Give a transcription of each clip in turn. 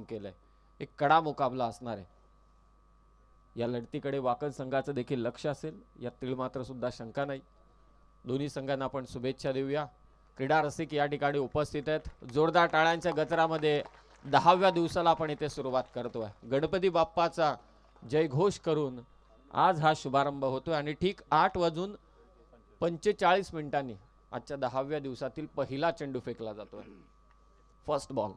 केलंय. एक कडा मुकाबला असणार आहे. या लढतीकडे वाकण संघाचं देखील लक्ष असेल यात तीळ मात्र सुद्धा शंका नाही. दोन्ही संघांना आपण शुभेच्छा देऊया. क्रीडा रसिक या ठिकाणी उपस्थित आहेत. जोरदार टाळ्यांच्या गजरामध्ये 10व्या दिवसाला आपण इथे सुरुवात करतोय. गणपती बाप्पाचा जयघोष करून आज हा शुभारंभ होतोय आणि ठीक 8:45 आजच्या 10व्या दिवसातील पहिला चेंडू फेकला जातोय. First ball.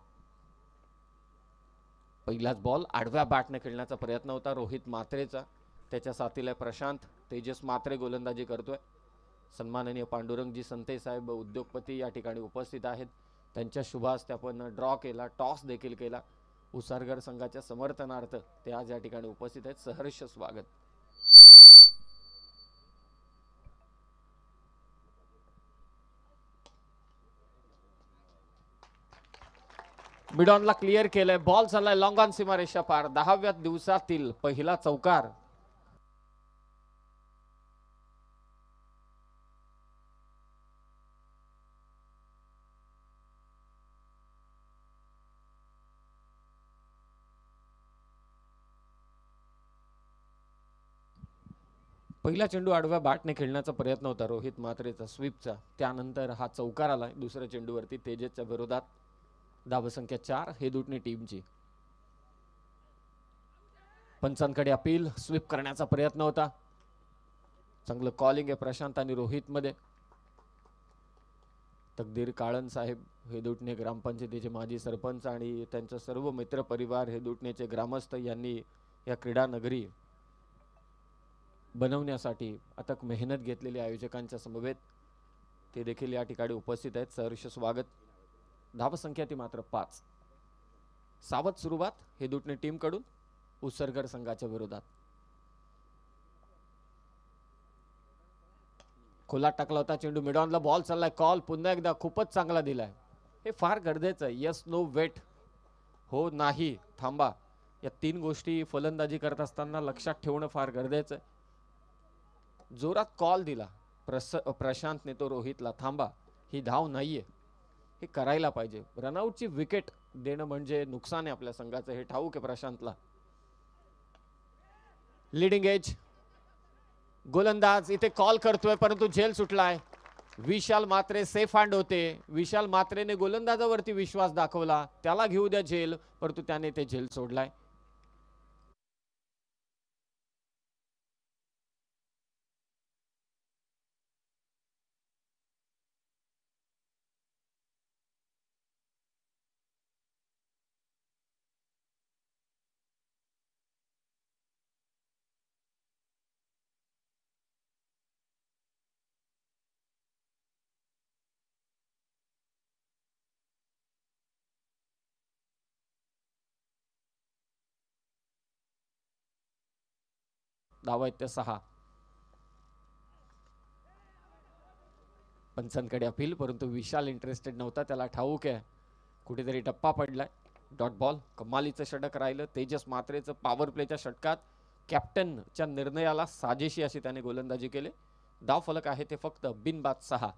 पहिलाच बॉल आडव्या बॅटने खेळण्याचा प्रयत्न होता रोहित मात्रेचा. त्याच्या साथीला प्रशांत तेजस मात्रे गोलंदाजी करतोय. सन्माननीय पांडुरंगजी संते साहेब उद्योगपती या ठिकाणी उपस्थित आहेत. त्यांच्या शुभ हस्ते आपण ड्रॉ केला, टॉस देखील केला. उसारगर संघाच्या समर्थनार्थ ते आज या ठिकाणी उपस्थित आहेत. सहर्ष स्वागत. मिडॉनला क्लिअर केलंय. बॉल चाललाय लॉंग ऑन सीमारेषा पार. 10व्या दिवसातील पहिला चौकार. पहिला चेंडू आडव्या बॅटने खेळण्याचा प्रयत्न होता रोहित मात्रेचा स्वीपचा. त्यानंतर हा चौकार आला दुसऱ्या चेंडूवरती तेजसच्या विरोधात. धावसंख्या 4 हेदुटणे टीमची. पंचांकडे अपील. स्वीप करण्याचा प्रयत्न होता. चांगलं कॉलिंग आहे प्रशांत आणि रोहित मध्ये. तकदीर काळन साहेब हेदुटणे ग्रामपंचायतीचे माजी सरपंच आणि त्यांचा सर्व मित्र परिवार हेदुटणेचे ग्रामस्थ यांनी या क्रीडा नगरी बनवण्यासाठी अथक मेहनत घेतलेली आयोजकांच्या समवेत ते देखील या ठिकाणी उपस्थित आहेत. सहर्ष स्वागत. धावसंख्या ती मात्र 5. सावध सुरुवात हेदुटणे टीम कडून उसरगर संघाच्या विरोधात. खोला टाकला होता चेंडू. मिडॉनला बॉल चाललाय. कॉल पुन्हा एकदा खूपच चांगला दिलाय. हे फार गरजेचं आहे. Yes no wait. हो नाही थांबा. या 3 गोष्टी फलंदाजी करत असताना लक्षात ठेवणं फार गरजेचं आहे. जोरात कॉल दिला प्रशांतने तो रोहितला. थांबा ही धाव नाहीये. हे करायला पाहिजे. रनआउटची विकेट देणं म्हणजे नुकसान आहे आपल्या संघाचं हे ठाऊक आहे प्रशांतला. लीडिंग एज गोलंदाज इथे कॉल करतोय परंतु झेल सुटलाय. विशाल मात्रे सेफ हँड होते. विशाल मात्रेने गोलंदाजावरती विश्वास दाखवला. त्याला घेऊ द्या झेल परंतु त्याने ते झेल सोडलाय. धावा आहेत त्या 6. पंचांकडे अपील परंतु विशाल इंटरेस्टेड नव्हता. त्याला ठाऊक आहे कुठेतरी टप्पा पडलाय. Dot ball. कमालीचं षटक राहिलं. तेजस मात्रेचं पॉवर प्लेच्या षटकात कॅप्टनच्या निर्णयाला साजेशी अशी त्याने गोलंदाजी केली. धाव फलक आहे ते फक्त बिनबाद 6.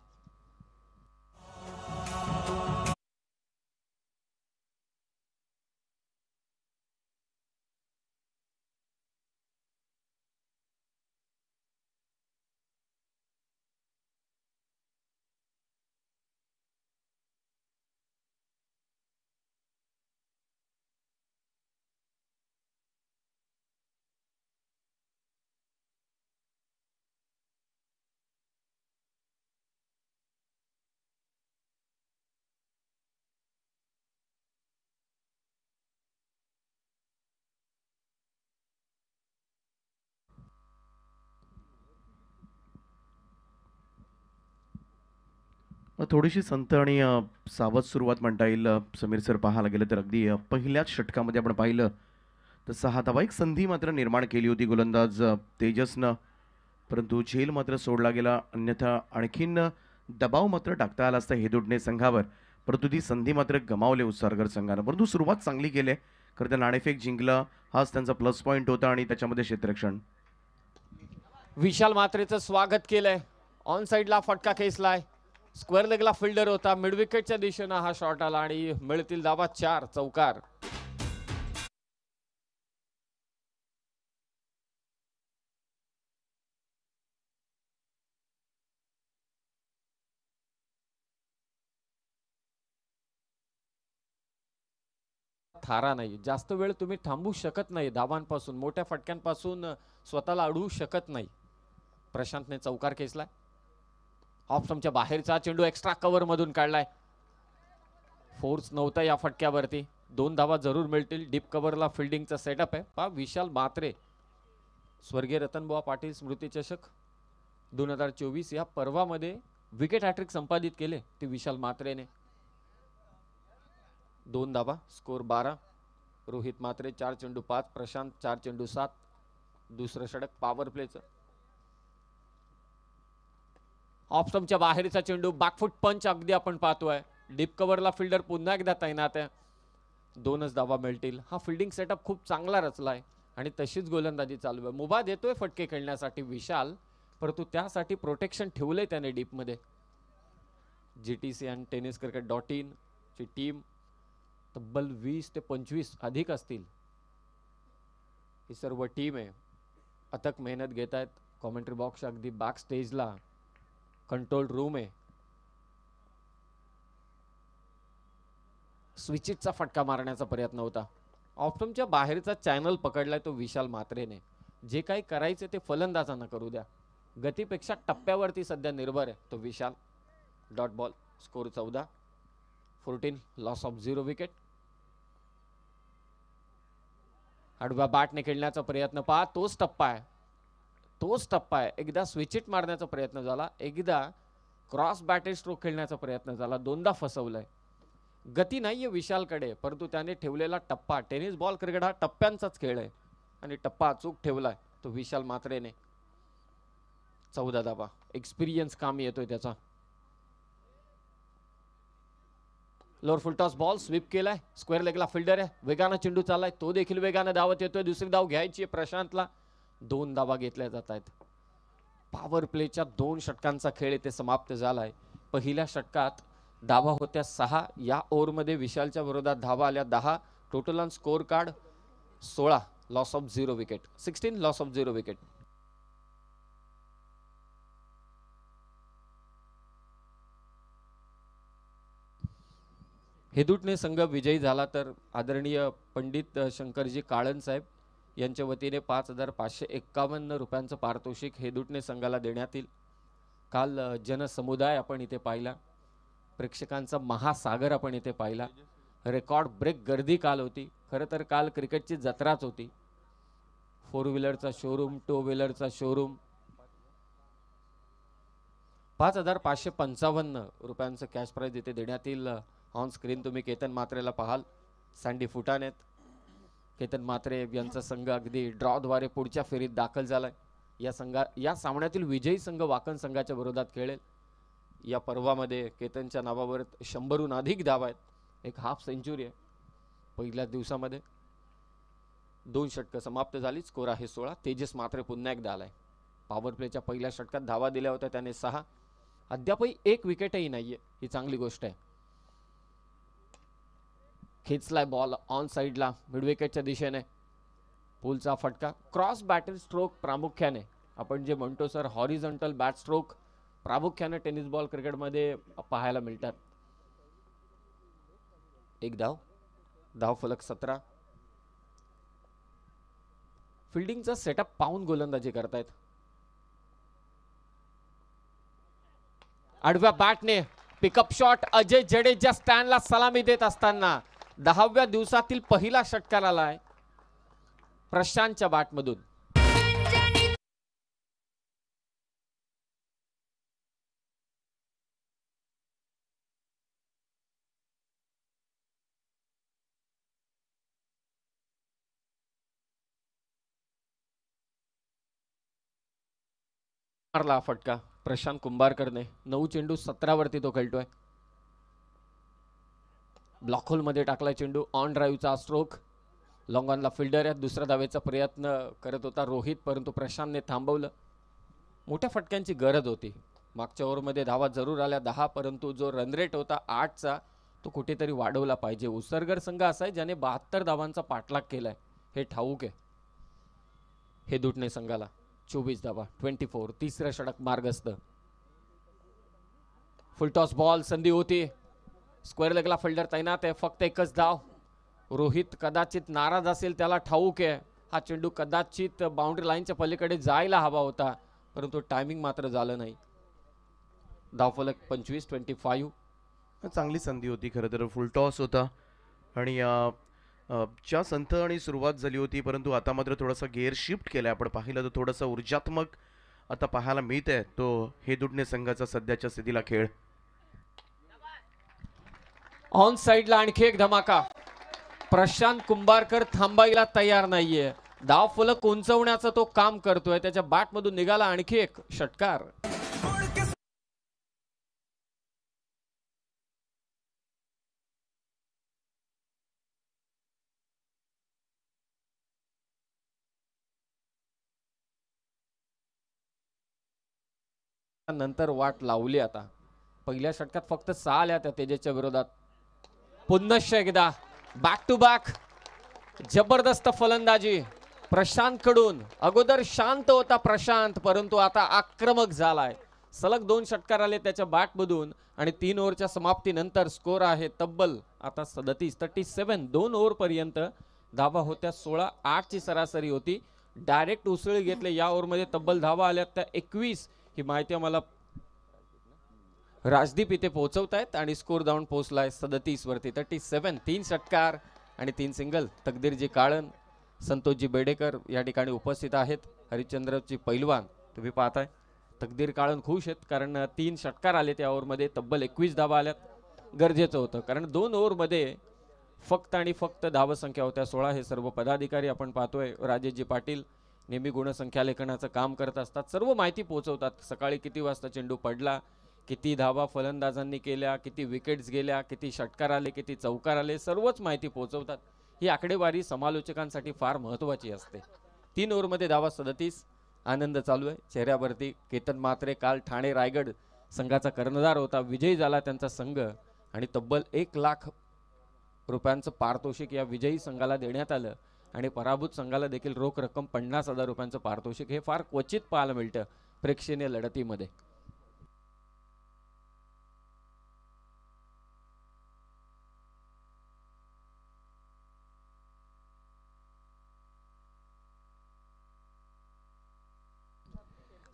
थोडीशी संत आणि सावध सुरुवात म्हणता येईल. समीर सर पाहायला गेलं तर अगदी पहिल्याच षटकामध्ये आपण पाहिलं तर 6 धावा. एक संधी मात्र निर्माण केली होती गोलंदाज तेजसनं परंतु झेल मात्र सोडला गेला. अन्यथा आणखीन दबाव मात्र टाकता आला असता हेदुटणे संघावर परंतु ती संधी मात्र गमावले उसारगर संघानं. परंतु सुरुवात चांगली केली. खरं तर नाणेफेक जिंकला हाच त्यांचा प्लस पॉईंट होता आणि त्याच्यामध्ये क्षेत्ररक्षण. विशाल मात्रेचं स्वागत केलंय. ऑन साइडला फटका खेचलाय. स्क्वेअर लेगला फिल्डर होता. मिड विकेटच्या दिशेनं हा शॉट आला आणि मिळतील धावा 4. चौकार. थारा नाही. जास्त वेळ तुम्ही थांबू शकत नाही. धावांपासून मोठ्या फटक्यांपासून स्वतःला अडवू शकत नाही. प्रशांतने चौकार खेचलाय. ऑफ स्टंपच्या बाहेरचा चेंडू एक्स्ट्रा कव्हर मधून काढलाय. फोर्स नव्हता या फटक्यावरती. 2 धावा जरूर मिळतील. डीप कव्हरला फिल्डिंगचा सेटअप आहे. पहा विशाल म्हात्रे, स्वर्गीय रतनबुवा पाटील स्मृती चषक 2024 या पर्वामध्ये विकेट हॅट्रिक संपादित केले ते विशाल म्हात्रेने. 2 धावा, स्कोर 12. रोहित म्हात्रे 4 चेंडू 5, प्रशांत 4 चेंडू 7. दुसरं षटक पॉवर प्लेचं. ऑफ स्टंपच्या बाहेरचा चेंडू, बॅकफुट पंच अगदी आपण पाहतोय. डीप कव्हरला फिल्डर पुन्हा एकदा तैनात आहे. 2च धावा मिळतील. हा फिल्डिंग सेटअप खूप चांगला रचलाय आणि तशीच गोलंदाजी चालू आहे. मुभा देतोय फटके खेळण्यासाठी विशाल, परंतु त्यासाठी प्रोटेक्शन ठेवलंय त्याने डीप मध्ये. GTC आणि टेनिस क्रिकेट .in ची टीम तब्बल 20 ते 25 अधिक असतील. ही सर्व टीम आहे, अथक मेहनत घेत आहेत. कॉमेंट्री बॉक्स अगदी बॅक स्टेजला कंट्रोल रूम आहे. स्विचिटचा फटका मारण्याचा प्रयत्न होता. ऑफस्टंपच्या बाहेरचा चॅनल पकडलाय तो विशाल म्हात्रेने. जे काही करायचे ते फलंदाजांना करू द्या. गतीपेक्षा टप्प्यावरती सध्या निर्भर आहे तो Vishal. Dot ball. Score 14. 14 loss of 0 wicket. आडव्या बॅटने खेळण्याचा प्रयत्न पहा. तोच टप्पा आहे. एकदा स्विचिट मारण्याचा प्रयत्न झाला, एकदा क्रॉस बॅटेड स्ट्रोक खेळण्याचा प्रयत्न झाला. 2दा फसवलंय. गती नाहीये विशालकडे, परंतु त्याने ठेवलेला टप्पा, टेनिस बॉल क्रिकेट हा टप्प्यांचाच खेळ आहे आणि टप्पा अचूक ठेवलाय तो विशाल म्हात्रेने. 14 धावा. एक्सपिरियन्स कामी येतोय त्याचा. Lower full toss ball sweep केलाय. स्क्वेअर लेगला फिल्डर आहे. वेगानं चेंडू चाललाय. तो देखील वेगानं धावत येतोय. दुसरी धाव घ्यायची आहे प्रशांतला. 2 धावा घेतल्या जात आहेत. पॉवर प्लेच्या 2 षटकांचा खेळ इथे समाप्त झालाय. पहिल्या षटकात धावा होत्या 6. या ओव्हरमध्ये विशालच्या विरोधात धावा आल्या 10. Total on score card 16. Loss of 0 wicket. 16 loss of 0 wicket. हेदुटणे संघ विजयी झाला तर आदरणीय पंडित शंकरजी काळन साहेब यांच्या वतीने 5,551 रुपयांचं पारितोषिक हेदुटणे संघाला देण्यात येईल. काल जनसमुदाय आपण इथे पाहिला. प्रेक्षकांचा महासागर आपण इथे पाहिला. रेकॉर्ड ब्रेक गर्दी काल होती. खरं तर काल क्रिकेटची जत्राच होती. 4 व्हीलरचा शोरूम, 2 व्हीलरचा शोरूम. 5,555 रुपयांचं कॅश प्राइज इथे देण्यात येईल. ऑन स्क्रीन तुम्ही केतन म्हात्रेला पाहाल. सँडी फुटानेत. केतन म्हात्रे यांचा संघ अगदी ड्रॉद्वारे पुढच्या फेरीत दाखल झालाय. या सामन्यातील विजयी संघ वाकण संघाच्या विरोधात खेळेल. या पर्वामध्ये केतनच्या नावावर 100हून अधिक धावा आहेत. एक हाफ सेंचुरी आहे पहिल्या दिवसामध्ये. 2 षटकं समाप्त झाली. स्कोर आहे 16. तेजस म्हात्रे पुन्हा एकदा आलाय. पॉवर प्लेच्या पहिल्या षटकात धावा दिल्या होत्या त्याने 6. अद्यापही 1 विकेटही नाहीये. ही चांगली गोष्ट आहे. खेचलाय बॉल ऑन साइडला मिड विकेटच्या दिशेने. पुलचा फटका. क्रॉस बॅटेड स्ट्रोक प्रामुख्याने आपण जे म्हणतो सर हॉरिझॉन्टल बॅट स्ट्रोक प्रामुख्याने टेनिस बॉल क्रिकेटमध्ये पाहायला मिळतात. 1 धाव. धाव फलक 17. फिल्डिंगचा सेटअप पाहून गोलंदाजी करतायत. आडव्या बॅटने पिकअप शॉट. अजय जडेजा स्टँडला सलामी देत असताना 10व्या दिवसातील पहिला षटकार आलाय प्रशांतच्या बॅटमधून. मारला फटका प्रशांत कुंभारकरने. 9 चेंडू 17 वरती तो खेळतोय. ब्लॉक होल मध्ये टाकलाय चेंडू. ऑन ड्राईव्हचा स्ट्रोक. लॉंग ऑनला फिल्डर आहे. दुसऱ्या धावेचा प्रयत्न करत होता रोहित, परंतु प्रशांतने थांबवलं. मोठ्या फटक्यांची गरज होती. मागच्या ओव्हरमध्ये धावा जरूर आल्या 10, परंतु जो रन रेट होता 8चा तो कुठेतरी वाढवला पाहिजे. उसरगर संघ असा आहे ज्याने 72 धावांचा पाठलाग केलाय, हे ठाऊक आहे हेदुटणे संघाला. 24 धावा 24. तिसरं षटक मार्गस्थ. फुल टॉस बॉल. संधी होती. स्क्वेअर लेगला फिल्डर तैनात आहे. फक्त एकच धाव. रोहित कदाचित नाराज असेल, त्याला ठाऊक आहे हा चेंडू कदाचित बाउंड्री लाईनच्या पलीकडे जायला हवा होता, परंतु टायमिंग मात्र झालं नाही. धावफलक 25-25. चांगली संधी होती खरं तर, फुल टॉस होता आणि च्या संथ आणि सुरुवात झाली होती, परंतु आता मात्र थोडासा गिअर शिफ्ट केलाय. आपण पाहिलं तर थोडासा ऊर्जात्मक आता पाहायला मिळत आहे तो हेदुटणे संघाचा सध्याच्या स्थितीला खेळ. ऑन साइडला आणखी एक धमाका. प्रशांत कुंभारकर थांबायला तयार नाहीये. धाव फलक उंचवण्याचं तो काम करतोय. त्याच्या बॅट मधून निघाला आणखी एक षटकार. नंतर वाट लावली. आता पहिल्या षटकात फक्त 6 आल्या त्या तेजसच्या विरोधात. पुन्हा एकदा बॅक टू बॅक जबरदस्त फलंदाजी प्रशांत कडून. अगोदर शांत होता प्रशांत, परंतु आता आक्रमक झालाय. सलग 2 षटकार आले त्याच्या बॅट मधून आणि 3 ओव्हरच्या समाप्तीनंतर स्कोर आहे तब्बल आता 37. 2 ओव्हर पर्यंत धावा होत्या 16-8 ची सरासरी होती. डायरेक्ट उसळी घेतले या ओव्हरमध्ये तब्बल धावा आल्या त्या 21. ही माहिती आम्हाला राजदीप इथे पोहोचवतायत आणि स्कोर जाऊन पोहोचलाय 37 वरती. 37. 3 षटकार आणि 3 सिंगल. तकदीरजी काळन, संतोषजी बेडेकर या ठिकाणी उपस्थित आहेत. हरिश्चंद्रजी पैलवान तुम्ही पाहताय. तकदीर काळन खुश आहेत कारण 3 षटकार आले त्या ओव्हरमध्ये, तब्बल 21 धावा आल्यात. गरजेचं होतं कारण 2 ओव्हरमध्ये फक्त आणि फक्त धावसंख्या होत्या 16. हे सर्व पदाधिकारी आपण पाहतोय. राजेशजी पाटील नेहमी गुणसंख्या लेखनाचं काम करत असतात, सर्व माहिती पोहोचवतात. सकाळी किती वाजता चेंडू पडला, किती धावा फलंदाजांनी केल्या, किती विकेट्स गेल्या, किती षटकार आले, किती चौकार आले, सर्वच माहिती पोहोचवतात. ही आकडेवारी समालोचकांसाठी फार महत्त्वाची असते. 3 ओव्हरमध्ये धावा 37. आनंद चालू आहे चेहऱ्यावरती. केतन म्हात्रे काल ठाणे रायगड संघाचा कर्णधार होता, विजयी झाला त्यांचा संघ आणि तब्बल 1 लाख रुपयांचं पारितोषिक या विजयी संघाला देण्यात आलं आणि पराभूत संघाला देखील रोख रक्कम 50,000 रुपयांचं पारितोषिक. हे फार क्वचित पाहायला मिळतं प्रेक्षणीय लढतीमध्ये.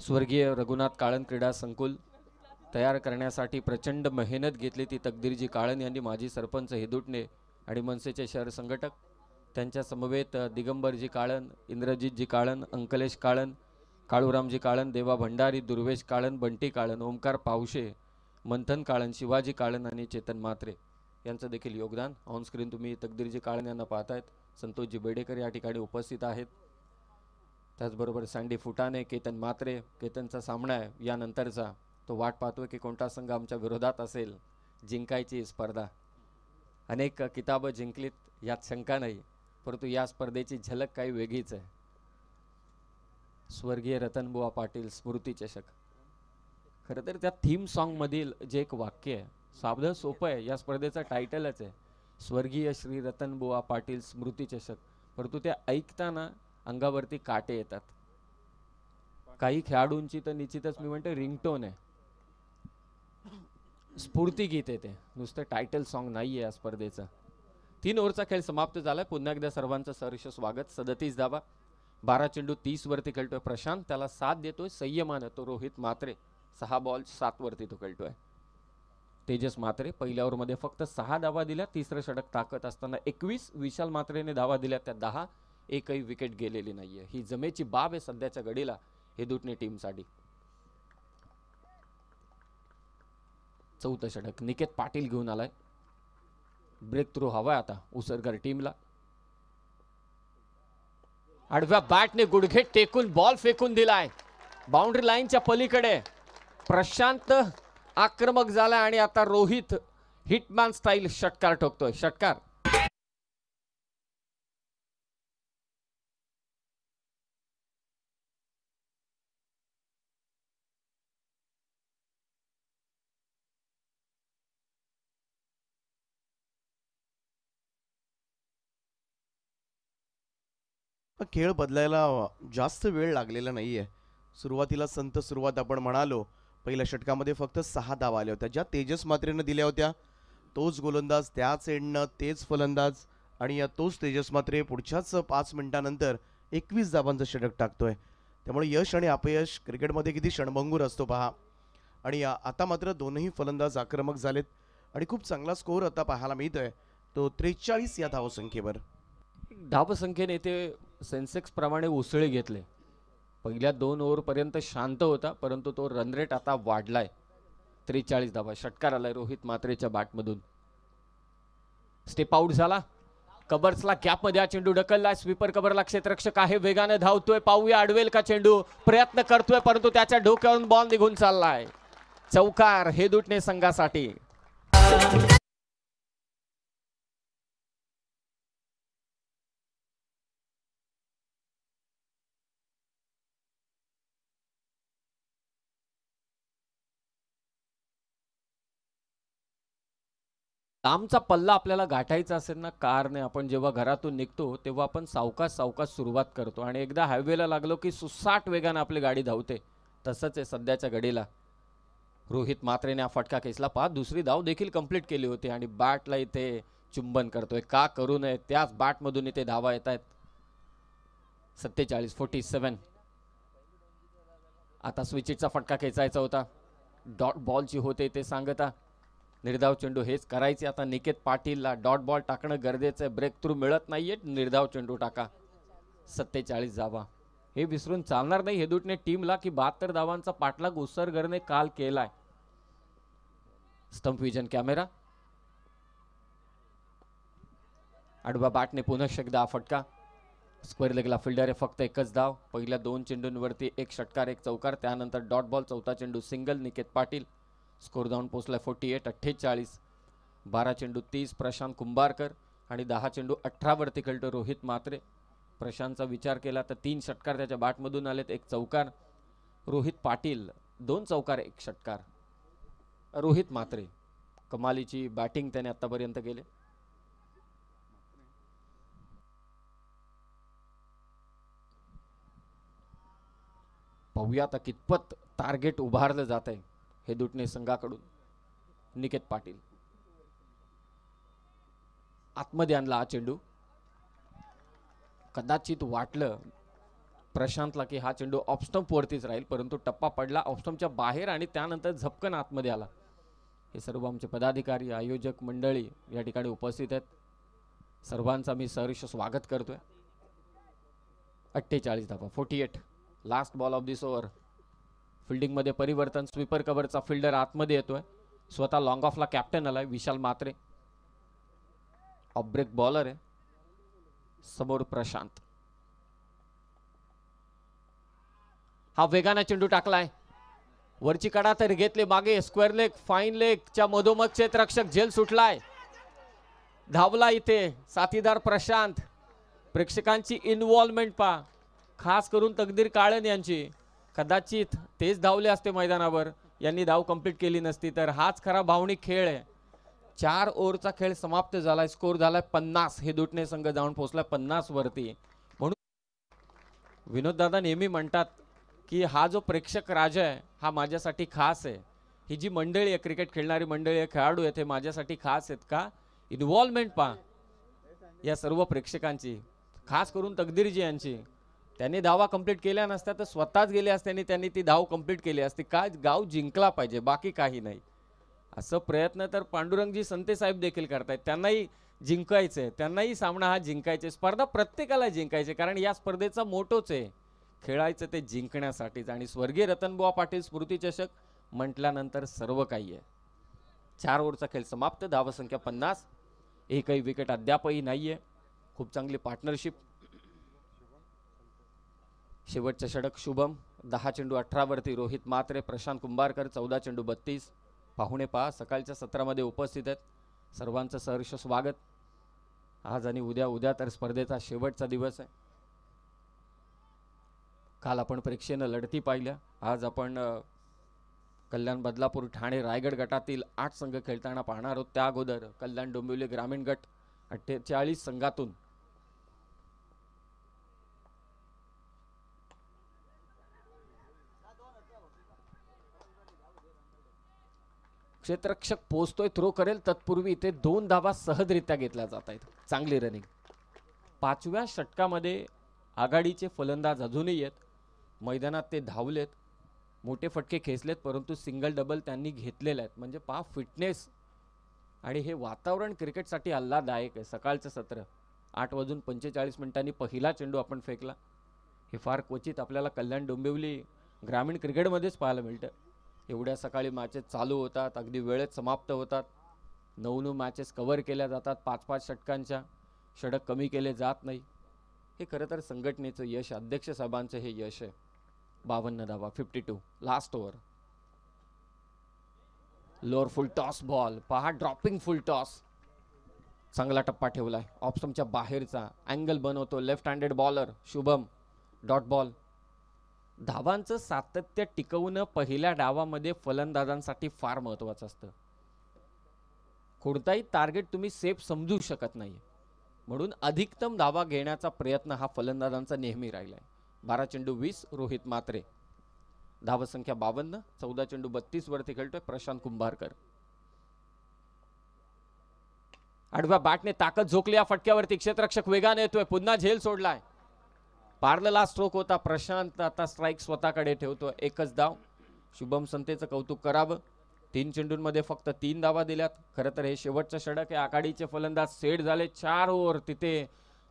स्वर्गीय रघुनाथ काळन क्रीडा संकुल तयार करण्यासाठी प्रचंड मेहनत घेतली ती तकदीरजी काळन यांनी. माजी सरपंच हेदुटणे आणि मनसेचे शहर संघटक, त्यांच्या समवेत दिगंबरजी काळन, इंद्रजितजी काळन, अंकलेश काळन, काळूरामजी काळन, देवा भंडारी, दुर्वेश काळन, बंटी काळन, ओमकार पावशे, मंथन काळन, शिवाजी काळन आणि चेतन म्हात्रे यांचं देखील योगदान. ऑन स्क्रीन तुम्ही तकदीरजी काळन यांना पाहतायत. संतोषजी बेडेकर या ठिकाणी उपस्थित आहेत. त्याचबरोबर सँडी फुटाणे, केतन म्हात्रे. केतनचा सामना आहे यानंतरचा, तो वाट पाहतोय की कोणता संघ आमच्या विरोधात असेल. जिंकायची स्पर्धा, अनेक किताबं जिंकलीत यात शंका नाही, परंतु या स्पर्धेची झलक काही वेगळीच आहे. स्वर्गीय रतनबुवा पाटील स्मृती चषक. खरं तर त्या थीम सॉन्ग मधील जे एक वाक्य आहे साधं सोपं आहे, या स्पर्धेचा टायटलच आहे स्वर्गीय श्री रतनबुवा पाटील स्मृती चषक, परंतु ते ऐकताना अंगावरती काटे येतात. काही खेळाडूंची तर निश्चितच मी म्हणतो रिंगटोन आहे, स्फूर्ती गीत आहे ते, नुसतं टायटल सॉन्ग नाहीये या स्पर्धेचं. 3 ओव्हरचा खेळ समाप्त झालाय. पुन्हा एकदा सर्वांचं सहर्ष स्वागत. 37 धावा, 12 चेंडू 30 वरती खेळतोय प्रशांत. त्याला साथ देतोय संयमानं तो रोहित म्हात्रे. 6 बॉल 7 वरती तो खेळतोय. तेजस म्हात्रे पहिल्या ओव्हरमध्ये फक्त 6 धावा दिल्या. तिसरं षटक टाकत असताना 21. विशाल म्हात्रेने धावा दिल्या त्या 10. एकही विकेट गेलेली नाहीये. ही जमेची बाब आहे सध्याच्या घडीला हेदुटणे टीमसाठी. 4थं षटक निकेत पाटील घेऊन आलाय. ब्रेक थ्रू हवाय आता उसरकर टीमला. आडव्या बॅटने गुडघे टेकून बॉल फेकून दिलाय बाउंड्री लाईनच्या पलीकडे. प्रशांत आक्रमक झाला आणि आता रोहित हिटमॅन स्टाईल षटकार ठोकतोय. षटकार खेळ बदलायला जास्त वेळ लागलेला नाहीये. सुरुवातीला संत सुरुवात आपण म्हणालो. पहिल्या षटकामध्ये फक्त 6 धावा आल्या होत्या, ज्या तेजस म्हात्रेनं दिल्या होत्या. तोच गोलंदाज, त्याच एंडनं तेच फलंदाज आणि तोच तेजस मात्रे पुढच्याच 5 मिनिटानंतर 21 धावांचं षटक टाकतोय. त्यामुळे यश आणि अपयश क्रिकेटमध्ये किती क्षणभंगूर असतो पहा. आणि आता मात्र दोनही फलंदाज आक्रमक झालेत आणि खूप चांगला स्कोअर आता पाहायला मिळतोय तो 43 या धावसंख्येवर. धावसंख्येने ते सेन्सेक्स प्रमाणे उसळी घेतले. पहिल्या 2 ओव्हरपर्यंत शांत होता, परंतु तो रन रेट आता वाढलाय. 43 धावा. षटकार आलाय रोहित मात्रेच्या बॅटमधून. स्टेप आउट झाला. कबर्सला गॅपमध्ये हा चेंडू ढकललाय. स्वीपर कबरला क्षेत्ररक्षक आहे, वेगाने धावतोय. पाहूया अडवेल का चेंडू. प्रयत्न करतोय, परंतु त्याच्या डोक्यावरून बॉल निघून चाललाय. चौकार हेदुटणे संघासाठी. लांबचा पल्ला आपल्याला गाठायचा असेल ना कारने, आपण जेव्हा घरातून निघतो तेव्हा आपण सावकाश सावकाश सुरुवात करतो आणि एकदा हायवेला लागलो की सुसाट वेगाने आपली गाडी धावते. तसंच आहे सध्याच्या घडीला. रोहित मात्रेने हा फटका खेचला. पहा, दुसरी धाव देखील कंप्लीट केली होती आणि बॅटला इथे चुंबन करतोय. का करू नये, त्याच बॅटमधून इथे धावा येत आहेत. 47 आता स्विचिटचा फटका खेचायचा होता. डॉट बॉलची होते ते सांगता. निर्धाव चेंडू हेच करायचे आता. निकेत पाटीलला डॉट बॉल टाकणं गरजेचं आहे. ब्रेक थ्रू मिळत नाहीये, निर्धाव चेंडू टाका. 47 धावा. हे विसरून चालणार नाही हेदुटणे टीमला की 72 धावांचा पाठलाग उसरगरने काल केलाय. Stump vision camera. आडवा बॅटने पुन्हा एकदा फटका. स्क्वेअर लेगला फिल्डर आहे. फक्त एकच धाव. पहिल्या 2 चेंडूंवरती 1 षटकार 1 चौकार. त्यानंतर डॉट बॉल. चौथा चेंडू सिंगल निकेत पाटील. स्कोर धावून पोहोचलाय 48. 12 चेंडू 30 प्रशांत कुंभारकर आणि 10 चेंडू 18 वरती खेळतो रोहित मात्रे. प्रशांतचा विचार केला तर 3 षटकार त्याच्या बॅटमधून आलेत, 1 चौकार. रोहित पाटील 2 चौकार 1 षटकार. रोहित मात्रे कमालीची बॅटिंग त्याने आतापर्यंत केले. पाहूया आता कितपत टार्गेट उभारलं जात आहे हेदुटणे संघाकडून. निकेत पाटील आतमध्ये आणला हा चेंडू. कदाचित वाटलं प्रशांतला की हा चेंडू ऑफस्टंप वरतीच राहील, परंतु टप्पा पडला ऑफस्टंपच्या बाहेर आणि त्यानंतर झपकन आतमध्ये आला. हे सर्व आमचे पदाधिकारी, आयोजक मंडळी या ठिकाणी उपस्थित आहेत. सर्वांचा मी सहर्ष स्वागत करतोय. 48 धावा. 48. Last ball of this over. Fielding मध्ये परिवर्तन. स्वीपर कव्हरचा फिल्डर आतमध्ये येतोय. स्वतः लॉंग ऑफला कॅप्टन आलाय विशाल मात्रे. ऑफ ब्रेक बॉलर आहे. समोर प्रशांत. हा वेगाने चेंडू टाकलाय. वरची कडा तर घेतली मागे. स्क्वेअर लेग, फाईन लेगच्या मधोमध क्षेत्ररक्षक झेल सुटलाय. धावला इथे साथीदार प्रशांत. प्रेक्षकांची इन्व्हॉल्वमेंट पा, खास करून तकदीर काळन यांची. कदाचित तेच धावले असते मैदानावर, यांनी धाव कंप्लीट केली नसती तर. हाच खरा भावनिक खेळ आहे. 4 ओव्हरचा खेळ समाप्त झालाय. स्कोर झालाय 50. हेदुटणे संघ जाऊन पोहोचलाय 50 वरती. म्हणून विनोद दादा नेहमी म्हणतात की हा जो प्रेक्षक राजा आहे हा माझ्यासाठी खास आहे. ही जी मंडळी आहे, क्रिकेट खेळणारी मंडळी आहे, खेळाडू आहेत, हे माझ्यासाठी खास आहेत. का इन्व्हॉल्वमेंट पहा या सर्व प्रेक्षकांची, खास करून तकदीरजी यांची. त्यांनी धावा कंप्लीट केल्या नसत्या तर स्वतःच गेले असते आणि त्यांनी ती धाव कंप्लीट केली असती. का गाव जिंकला पाहिजे, बाकी काही नाही. असं प्रयत्न तर पांडुरंगजी संते साहेब देखील करतायत. त्यांनाही जिंकायचंय, त्यांनाही सामना हा जिंकायचे. स्पर्धा प्रत्येकाला जिंकायचे, कारण या स्पर्धेचा मोटोच आहे खेळायचं ते जिंकण्यासाठीच. आणि स्वर्गीय रतनबुवा पाटील स्मृती चषक म्हटल्यानंतर सर्व काही आहे. 4 ओव्हरचा खेळ समाप्त. धावसंख्या 50. एकही विकेट अद्यापही नाहीये. खूप चांगली पार्टनरशिप. शेवटचं षटक शुभम. 10 चेंडू 18 वरती रोहित मात्रे. प्रशांत कुंभारकर 14 चेंडू 32. पाहुणे पहा सकाळच्या सत्रामध्ये उपस्थित आहेत. सर्वांचं सहर्ष स्वागत. आज आणि उद्या तर स्पर्धेचा शेवटचा दिवस आहे. काल आपण प्रेक्षेनं लढती पाहिल्या. आज आपण कल्याण, बदलापूर, ठाणे, रायगड गटातील 8 संघ खेळताना पाहणार आहोत. त्या अगोदर कल्याण डोंबिवली ग्रामीण गट 48 संघातून क्षेत्ररक्षक पोहोचतोय, थ्रो करेल तत्पूर्वी इथे 2 धावा सहजरित्या घेतल्या जात आहेत. चांगली रनिंग. 5व्या षटकामध्ये आघाडीचे फलंदाज अजूनही आहेत मैदानात. ते धावलेत, मोठे फटके खेचलेत, परंतु सिंगल डबल त्यांनी घेतलेले आहेत. म्हणजे पहा फिटनेस आणि हे वातावरण क्रिकेटसाठी आल्हाददायक आहे. सकाळचं सत्र 8:45 पहिला चेंडू आपण फेकला. हे फार क्वचित आपल्याला कल्याण डोंबिवली ग्रामीण क्रिकेटमध्येच पाहायला मिळतं. एवढ्या सकाळी मॅचेस चालू होतात, अगदी वेळेत समाप्त होतात. 9 मॅचेस कव्हर केल्या जातात. 5-5 षटकांच्या षटक कमी केले जात नाही. हे खरं तर संघटनेचं यश, अध्यक्ष साहेबांचं हे यश आहे. 52 धावा, 52 last over. Lower full toss ball पहा, ड्रॉपिंग फुल टॉस. चांगला टप्पा ठेवलाय. ऑप्शनच्या बाहेरचा अँगल बनवतो left handed bowler Shubham. Dot ball. धावांचं सातत्य टिकवणं पहिल्या डावामध्ये फलंदाजांसाठी फार महत्वाचं असतं. कोणताही टार्गेट तुम्ही सेफ समजू शकत नाही, म्हणून अधिकतम धावा घेण्याचा प्रयत्न हा फलंदाजांचा नेहमी राहिलाय. 12 चेंडू 20. रोहित मात्रे. धावसंख्या 52. 14 चेंडू 32 वरती खेळतोय प्रशांत कुंभारकर. आडव्या बॅटने ताकद झोकली या फटक्यावरती. क्षेत्ररक्षक वेगाने येतोय, पुन्हा झेल सोडलाय. पार्लला स्ट्रोक होता. प्रशांत आता स्ट्राइक स्वतःकडे ठेवतोय. एकच धाव. शुभम संतेचं कौतुक करावं. 3 चेंडूंमध्ये फक्त 3 धावा दिल्यात. खरं तर हे शेवटचं षटक आहे. आघाडीचे फलंदाज सेट झाले. 4 ओव्हर तिथे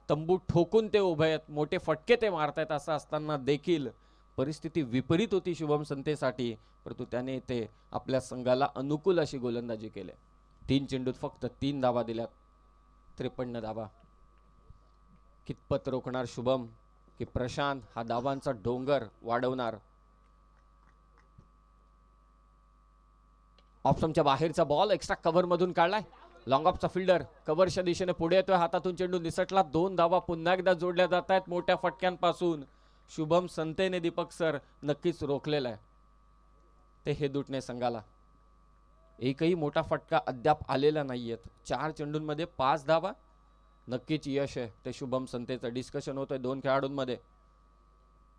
तंबू ठोकून ते उभे आहेत, मोठे फटके ते मारतायत. असं असताना देखील परिस्थिती विपरीत होती शुभम संतेसाठी, परंतु त्याने इथे आपल्या संघाला अनुकूल अशी गोलंदाजी केली. 3 चेंडूत फक्त 3 धावा दिल्यात. 53 धावा. कितपत रोखणार शुभम की प्रशांत हा धावांचा डोंगर वाढवणार? ऑप्शनच्या बाहेरचा बॉल एक्स्ट्रा कव्हर मधून काढलाय. लॉंग ऑफचा फिल्डर कव्हरच्या दिशेने पुढे येतोय. हातातून चेंडू निसटला. 2 धावा पुन्हा एकदा जोडल्या जात आहेत मोठ्या फटक्यांपासून. शुभम संतेने दीपक सर नक्कीच रोखलेला आहे. ते हे दुटणे संघाला एकही मोठा फटका अद्याप आलेला नाहीयेत. 4 चेंडूंमध्ये 5 धावा. नक्कीच यश आहे ते शुभम संतेचं. डिस्कशन होतंय 2 खेळाडूंमध्ये.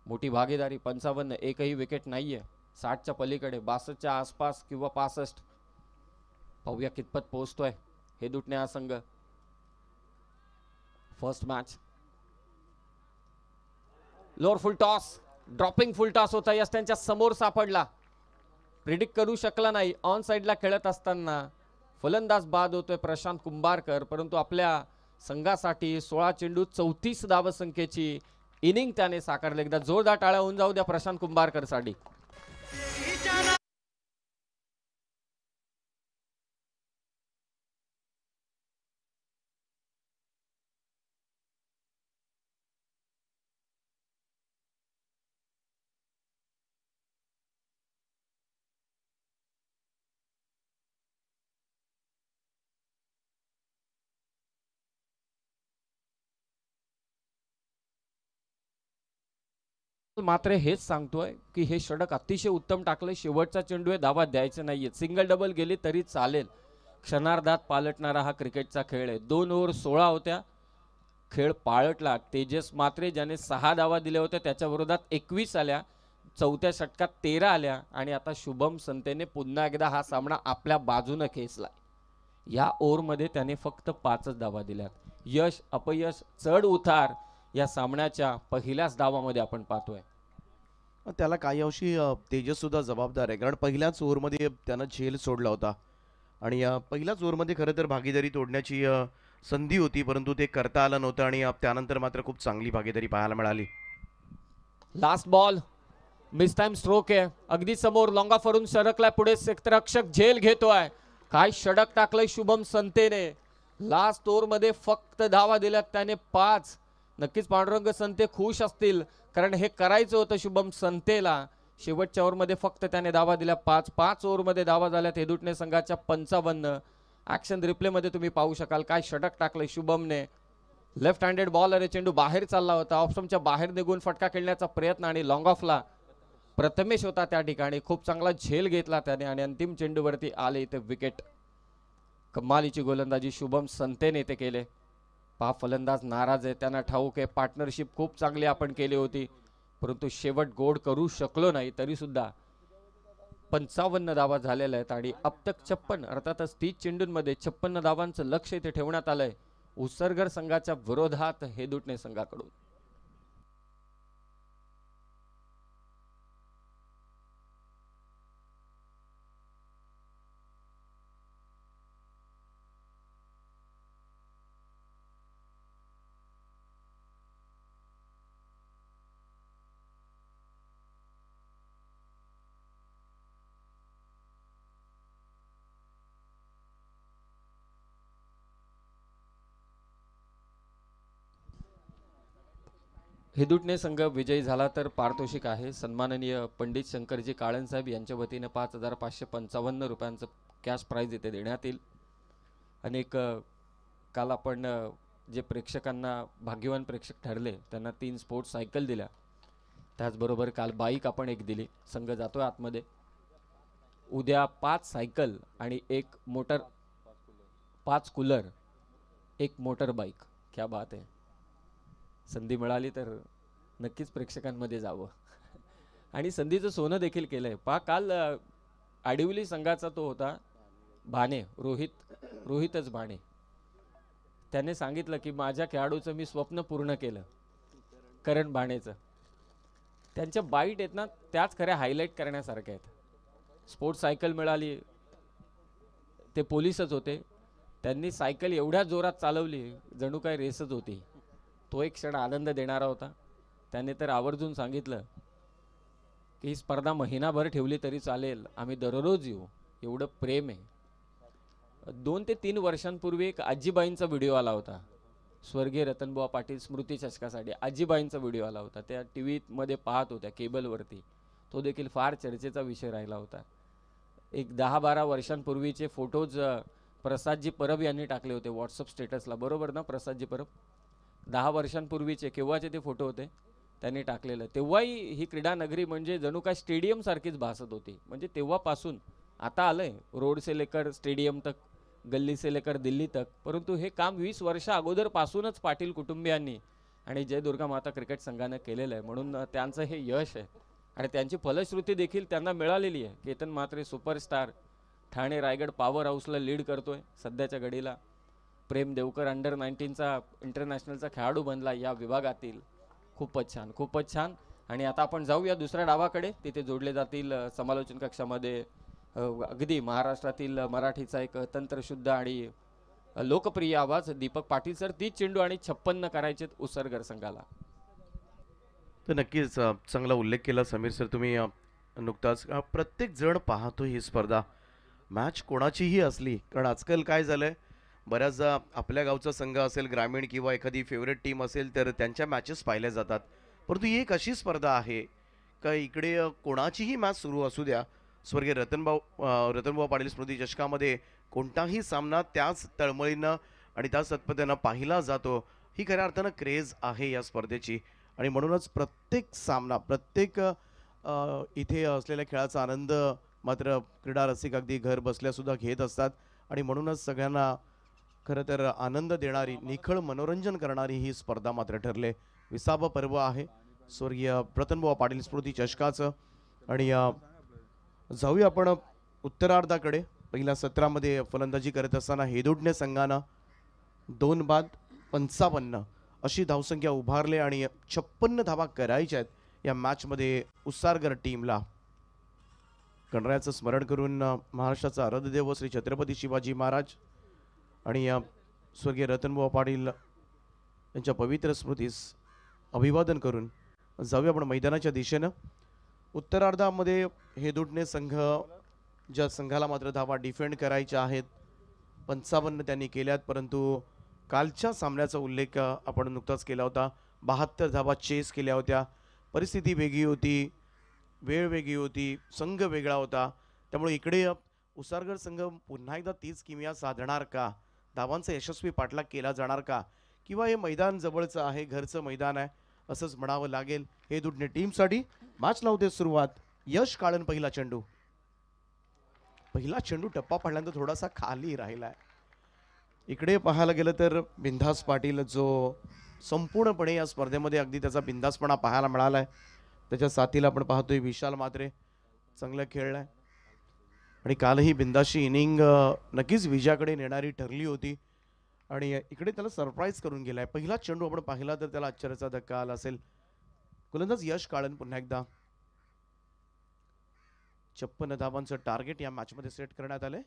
मोठी भागीदारी. 55. एकही विकेट नाहीये. 60च्या पलीकडे, 62च्या आसपास किंवा 65. पाहूया कितपत पोहोचतोय हे दुटणे हा संघ. First match. Lower full toss, dropping full toss होता. यश त्यांच्या समोर सापडला. प्रिडिक्ट करू शकला नाही. ऑन साइडला खेळत असताना फलंदाज बाद होतोय प्रशांत कुंभारकर, परंतु आपल्या संघासाठी 16 चेंडू 34 धावसंख्येची इनिंग त्याने साकारली. एकदा जोरदार टाळ्या होऊन जाऊ द्या प्रशांत कुंभारकर साठी. मात्र हेच सांगतोय की हे षटक अतिशय उत्तम टाकले. शेवटचा चेंडू आहे, धावा द्यायचे नाहीये. सिंगल डबल गेली तरी चालेल. क्षणार्धात पालटणारा हा क्रिकेटचा खेळ आहे. 2 ओव्हर 16 होत्या. खेळ पाळटला. तेजस मात्रे ज्याने 6 धावा दिल्या होत्या त्याच्या विरोधात 21 आल्या. 4थ्या षटकात 13 आल्या. आणि आता शुभम संतेने पुन्हा एकदा हा सामना आपल्या बाजूने खेचला. या ओव्हरमध्ये त्याने फक्त 5च धावा दिल्यात. यश अपयश चढ उतार या सामन्याच्या पहिल्याच धावामध्ये आपण पाहतोय. त्याला काही अंशी तेजस सुद्धा जबाबदार आहे, कारण पहिल्याच ओव्हरमध्ये त्यानं झेल सोडला होता. आणि पहिल्याच ओव्हरमध्ये खरं तर भागीदारी तोडण्याची संधी होती, परंतु ते करता आलं नव्हतं. आणि त्यानंतर मात्र खूप चांगली भागीदारी पाहायला मिळाली. Last ball miss time stroke आहे. अगदी समोर लॉंग ऑफ वरून सरकलाय पुढे. क्षेत्ररक्षक झेल घेतोय. काय षटक टाकलंय शुभम संतेने. लास्ट ओव्हर मध्ये फक्त धावा दिल्यात त्याने 5. नक्कीच पांडुरंग संते खुश असतील, कारण हे करायचं होतं शुभम संतेला. शेवटच्या ओव्हरमध्ये फक्त त्याने धावा दिल्या 5 ओव्हरमध्ये धावा झाल्यात हेदुटणे संघाच्या 55. ऍक्शन रिप्ले मध्ये तुम्ही पाहू शकाल काय षटक टाकलंय शुभमने. लेफ्ट हँडेड बॉलर आहे. चेंडू बाहेर चालला होता. ऑप्शनच्या बाहेर निघून फटका खेळण्याचा प्रयत्न आणि लॉंग ऑफला प्रथमेश होता त्या ठिकाणी. खूप चांगला झेल घेतला त्याने आणि अंतिम चेंडूवरती आले इथे विकेट. कमालीची गोलंदाजी शुभम संतेने ते केले. पहा फलंदाज नाराज आहे. त्यांना ठाऊक आहे पार्टनरशिप खूप चांगली आपण केली होती, परंतु शेवट गोड करू शकलो नाही. तरी सुद्धा 55 धावा झालेल्या आहेत आणि अब तक 56 अर्थातच 30 चेंडूंमध्ये 56 धावांचं लक्ष इथे ठेवण्यात आलंय उसरगर संघाच्या विरोधात हेदुटणे संघाकडून. हेदुटणे संघ विजयी झाला तर पारितोषिक आहे. सन्माननीय पंडित शंकरजी काळनसाहेब यांच्या वतीने 5,555 रुपयांचं कॅश प्राइज इथे देण्यात येईल. अनेक काल आपण जे प्रेक्षकांना भाग्यवान प्रेक्षक ठरले त्यांना 3 स्पोर्ट्स सायकल दिल्या. त्याचबरोबर काल बाईक आपण एक दिली. संघ जातोय आतमध्ये. उद्या 5 सायकल आणि 1 मोटर, 5 कूलर, 1 मोटर बाईक. क्या बात आहे. संधी मिळाली तर नक्कीच प्रेक्षकांमध्ये जावं. आणि संधीचं सोनं देखील केलंय. काल आडिवली संघाचा तो होता भाणे, रोहितच भाणे. त्याने सांगितलं की माझ्या खेळाडूचं मी स्वप्न पूर्ण केलं, करण भाणेचं. त्यांच्या बाईट आहेत ना त्याच खऱ्या हायलाईट करण्यासारख्या आहेत. स्पोर्ट्स सायकल मिळाली. ते पोलीसच होते. त्यांनी सायकल एवढ्या जोरात चालवली जणू काय रेसच होती. तो एक क्षण आनंद देणारा होता. त्याने तर आवर्जून सांगितलं की ही स्पर्धा महिनाभर ठेवली तरी चालेल, आम्ही दररोज येऊ, एवढं प्रेम आहे. 2 ते 3 वर्षांपूर्वी एक आजीबाईंचा व्हिडिओ आला होता. स्वर्गीय रतनबुवा पाटील स्मृती चषकासाठी आजीबाईंचा व्हिडिओ आला होता. त्या टी व्हीमध्ये पाहत होत्या केबलवरती. तो देखील फार चर्चेचा विषय राहिला होता. एक 10-12 वर्षांपूर्वीचे फोटोज प्रसादजी परब यांनी टाकले होते व्हॉट्सअप स्टेटसला. बरोबर ना प्रसादजी परब? 10 वर्षांपूर्वीचे केव्हाचे ते फोटो होते त्यांनी टाकलेलं. तेव्हाही ही क्रीडा नगरी म्हणजे जणू काय स्टेडियम सारखीच भासत होती. म्हणजे तेव्हापासून आता आलंय रोड से लेकर स्टेडियम तक, गल्ली से लेकर दिल्ली तक. परंतु हे काम 20 वर्ष अगोदरपासूनच पाटील कुटुंबियांनी आणि जय दुर्गा माता क्रिकेट संघानं केलेलं आहे. म्हणून त्यांचं हे यश आहे आणि त्यांची फलश्रुती देखील त्यांना मिळालेली आहे. केतन म्हात्रे सुपरस्टार ठाणे रायगड पॉवर हाऊसला लीड करतोय सध्याच्या घडीला. प्रेम देवकर अंडर 19चा इंटरनॅशनलचा खेळाडू बनला या विभागातील. खूपच छान, खूपच छान. आणि आता आपण जाऊया दुसऱ्या डावाकडे. तिथे जोडले जातील समालोचन कक्षामध्ये अगदी महाराष्ट्रातील मराठीचा एक तंत्रशुद्ध आणि लोकप्रिय आवाज दीपक पाटील सर. 30 चेंडू आणि 56 करायचे उसरगर संघाला. तर नक्कीच चांगला उल्लेख केला समीर सर तुम्ही. नुकताच प्रत्येक जण पाहतो ही स्पर्धा, मॅच कोणाचीही असली. कारण आजकाल काय झालंय, बऱ्याचदा आपल्या गावचा संघ असेल, ग्रामीण किंवा एखादी फेवरेट टीम असेल तर त्यांच्या मॅचेस पाहिल्या जातात. परंतु ही एक अशी स्पर्धा आहे का इकडे कोणाचीही मॅच सुरू असू द्या, स्वर्गीय रतनबुवा पाटील स्मृती चषकामध्ये कोणताही सामना त्याच तळमळीनं आणि त्याच तत्परतेनं पाहिला जातो. ही खऱ्या अर्थानं क्रेज आहे या स्पर्धेची. आणि म्हणूनच प्रत्येक सामना, प्रत्येक इथे असलेल्या खेळाचा आनंद मात्र क्रीडा रसिक अगदी घर बसल्यासुद्धा घेत असतात. आणि म्हणूनच सगळ्यांना खरं तर आनंद देणारी, निखळ मनोरंजन करणारी ही स्पर्धा मात्र ठरले. 20वा पर्व आहे स्वर्गीय रतनबुवा पाटील स्मृती चषकाचं. आणि जाऊया आपण उत्तरार्धाकडे. पहिल्या सत्रामध्ये फलंदाजी करत असताना हेदुटणे संघानं 2 बाद 55 अशी धावसंख्या उभारले आणि 56 धावा करायच्या आहेत या मॅचमध्ये उसारगर टीमला. गणरायाचं स्मरण करून महाराष्ट्राचा आराध्यदैव श्री छत्रपती शिवाजी महाराज आणि स्वर्गीय रतनबुवा पाटील यांच्या पवित्र स्मृतीस अभिवादन करून जाऊया आपण मैदानाच्या दिशेनं. उत्तरार्धामध्ये हेदुटणे संघ, ज्या संघाला मात्र धावा डिफेंड करायच्या आहेत, 55 त्यांनी केल्यात. परंतु कालच्या सामन्याचा उल्लेख आपण नुकताच केला होता. 72 धावा चेस केल्या होत्या. परिस्थिती वेगळी होती, वेळ वेगळी होती, संघ वेगळा होता. त्यामुळे इकडे उसारगर संघ पुन्हा एकदा तीच किमया साधणार का, धावांचा यशस्वी पाठलाग केला जाणार का, किंवा हे मैदान जवळचं आहे, घरचं मैदान आहे असंच म्हणावं लागेल हेदुटणे टीमसाठी. मॅच लावते सुरुवात. यश काळन पहिला चेंडू. पहिला चेंडू टप्पा पडल्यानंतर थोडासा खाली राहिलाय. इकडे पाहायला गेलं तर बिंदास पाटील जो संपूर्णपणे या स्पर्धेमध्ये अगदी त्याचा बिंदासपणा पाहायला मिळालाय. त्याच्या साथीला आपण पाहतोय विशाल म्हात्रे चांगलं खेळलाय. आणि कालही बिंदाशी इनिंग नक्कीच विजयाकडे नेणारी ठरली होती आणि इकडे त्याला सरप्राईज करून गेलाय. पहिला चेंडू आपण पाहिला तर त्याला आश्चर्याचा धक्का आला असेल. गोलंदाज यश काळन पुन्हा एकदा 56 धावांचं टार्गेट या मॅच मध्ये सेट करण्यात आले.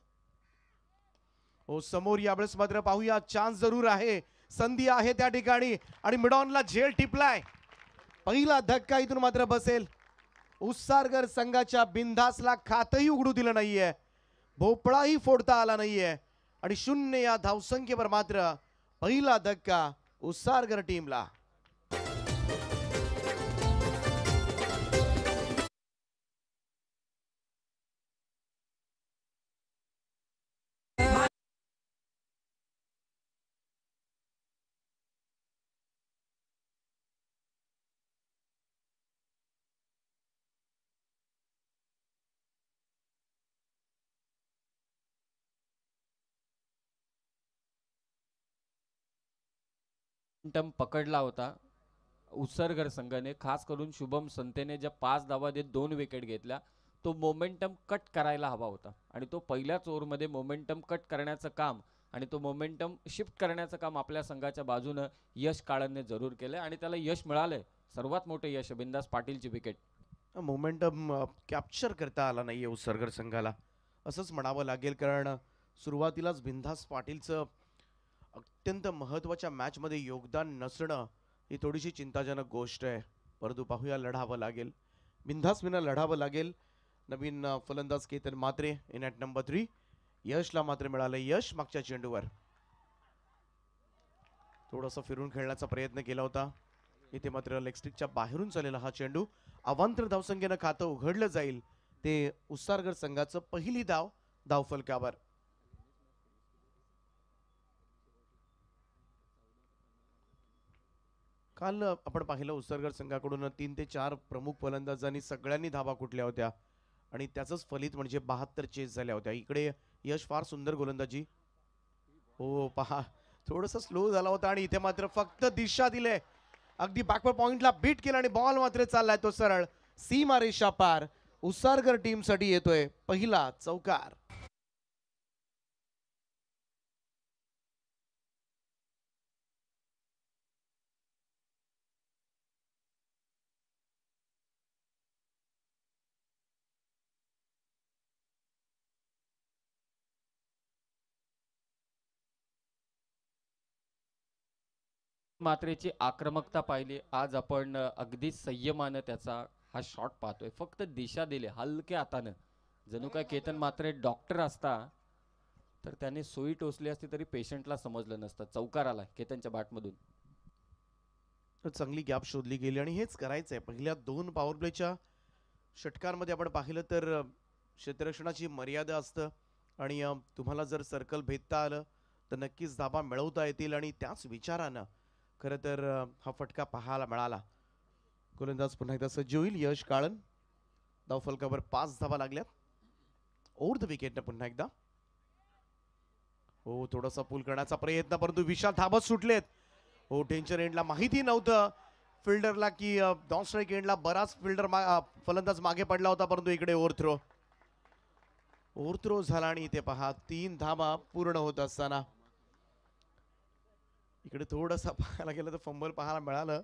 हो समोर यावेळेस मात्र पाहूया, चान्स जरूर आहे, संधी आहे त्या ठिकाणी आणि मिडॉनला झेल टिपलाय. पहिला धक्का इथून मात्र बसेल. उत्सारगर संघाच्या बिंदासला खातही उघडू दिलं नाहीये, भोपळाही फोडता आला नाहीये आणि 0 या धावसंख्येवर मात्र पहिला धक्का उत्सारगर टीमला. मोमेंटम पकडला होता उत्सर्गर संघाने, खास करून शुभम संतेने ज्या 5 धावा देत 2 विकेट घेतल्या, तो मोमेंटम कट करायला हवा होता आणि तो पहिल्याच ओव्हरमध्ये मोमेंटम कट करण्याचं काम आणि तो मोमेंटम शिफ्ट करण्याचं काम आपल्या संघाच्या बाजूनं यश काळनने जरूर केलं आणि त्याला यश मिळालंय. सर्वात मोठं यश बिंदास पाटीलची विकेट. मोमेंटम कॅप्चर करता आला नाहीये उत्सर्गर संघाला असंच म्हणावं लागेल, कारण सुरुवातीलाच बिंदास पाटीलचं अत्यंत महत्त्वाच्या मॅचमध्ये योगदान नसणं ही थोडीशी चिंताजनक गोष्ट आहे. परंतु पाहूया, लढावं लागेल, बिनधास्तपणे लढावं लागेल. नवीन फलंदाज केतन मात्रे इन ॲट नंबर 3. यशला मात्र मिळालं यश. मागच्या चेंडूवर थोडासा फिरून खेळण्याचा प्रयत्न केला होता, इथे मात्र लेगस्टिकच्या बाहेरून चाललेला हा चेंडू. अवांतर धावसंख्येनं खातं उघडलं जाईल. ते उत्सारगर संघाचं पहिली धाव धावफलकावर. काल आपण पाहिलं उत्सर्गर संघाकडून 3 ते 4 प्रमुख फलंदाजांनी सगळ्यांनी धावा कुठल्या होत्या आणि त्याचंच फलित म्हणजे 72 चेस झाल्या होत्या. इकडे यश फार सुंदर गोलंदाजी. हो पहा, थोडंसं स्लो झाला होता आणि इथे मात्र फक्त दिशा दिले, अगदी बॅकवर्ड पॉइंटला बीट केला आणि बॉल मात्र चाललाय तो सरळ सीमा रेषा पार. उत्सारगर टीम साठी येतोय पहिला चौकार. मात्रेची आक्रमकता पाहिली आज आपण, अगदी संयमानं त्याचा हा शॉट पाहतोय, फक्त दिशा दिली हलक्या हातानं. जणू काय केतन मात्रे डॉक्टर असता तर त्याने सुई टोचली असती तरी पेशंटला समजलं नसतं. चौकार आला केतनच्या बॅटमधून. चांगली गॅप शोधली गेली आणि हेच करायचंय. पहिल्या 2 पॉवर प्लेच्या षटकांमध्ये आपण पाहिलं तर क्षेत्ररक्षणाची मर्यादा असतं आणि तुम्हाला जर सर्कल भेदता आलं तर नक्कीच धाबा मिळवता येतील आणि त्याच विचारानं खरं तर हा फटका पाहायला मिळाला. गोलंदाज पुन्हा एकदा सज्ज होईल यश काळन. धावफलकावर 5 धावा लागल्यात. ओव्हर द विकेटनं पुन्हा एकदा. हो थोडासा पूल करण्याचा प्रयत्न, परंतु विशाल धाबत सुटलेत. हो डेंजर एंडला माहिती नव्हतं फिल्डरला की डॉन स्ट्राईक एंडला बराच फलंदाज मागे पडला होता, परंतु इकडे ओव्हरथ्रो झाला आणि इथे पहा 3 धावा पूर्ण होत असताना इकडे थोडासा पाहायला गेलं तर फंबल पाहायला मिळालं,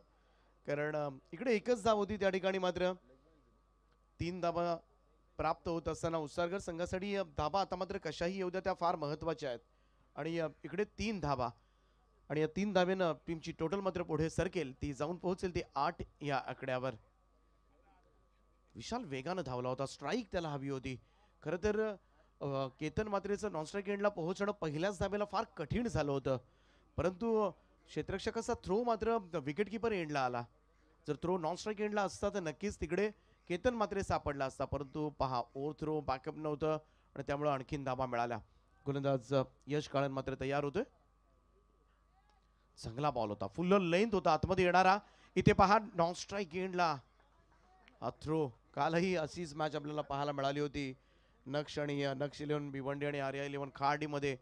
कारण इकडे एकच धाव होती. त्या ठिकाणी मात्र 3 धावा प्राप्त होत असताना उत्सारगर संघासाठी धावा आता मात्र कशाही येऊ द्या त्या फार महत्वाच्या आहेत आणि इकडे 3 धावा आणि या 3 धावेनं टीमची टोटल मात्र पुढे सरकेल, ती जाऊन पोहोचेल ते 8 या आकड्यावर. विशाल वेगानं धावला होता, स्ट्राईक त्याला हवी होती. खरं तर केतन मात्रेचं नॉन स्ट्राईक एंडला पोहोचणं पहिल्याच धावेला फार कठीण झालं होतं, परंतु क्षेत्ररक्षकाचा थ्रो मात्र विकेट किपर एंडला आला. जर थ्रो नॉन स्ट्राईक एंडला असता तर नक्कीच तिकडे केतन मात्रे सापडला असता, परंतु पहा ओव्हर थ्रो बॅकअप नव्हतं आणि त्यामुळे आणखीन धावा मिळाल्या. गोलंदाज यश काळन मात्र तयार होतोय. चांगला बॉल होता, फुल लेंथ होता आतमध्ये येणारा. इथे पहा नॉन स्ट्राईक एंडला हा थ्रो. कालही अशीच मॅच आपल्याला पाहायला मिळाली होती. नक्ष 11 भिवंडी आणि आर्या 11 खार्डी मध्ये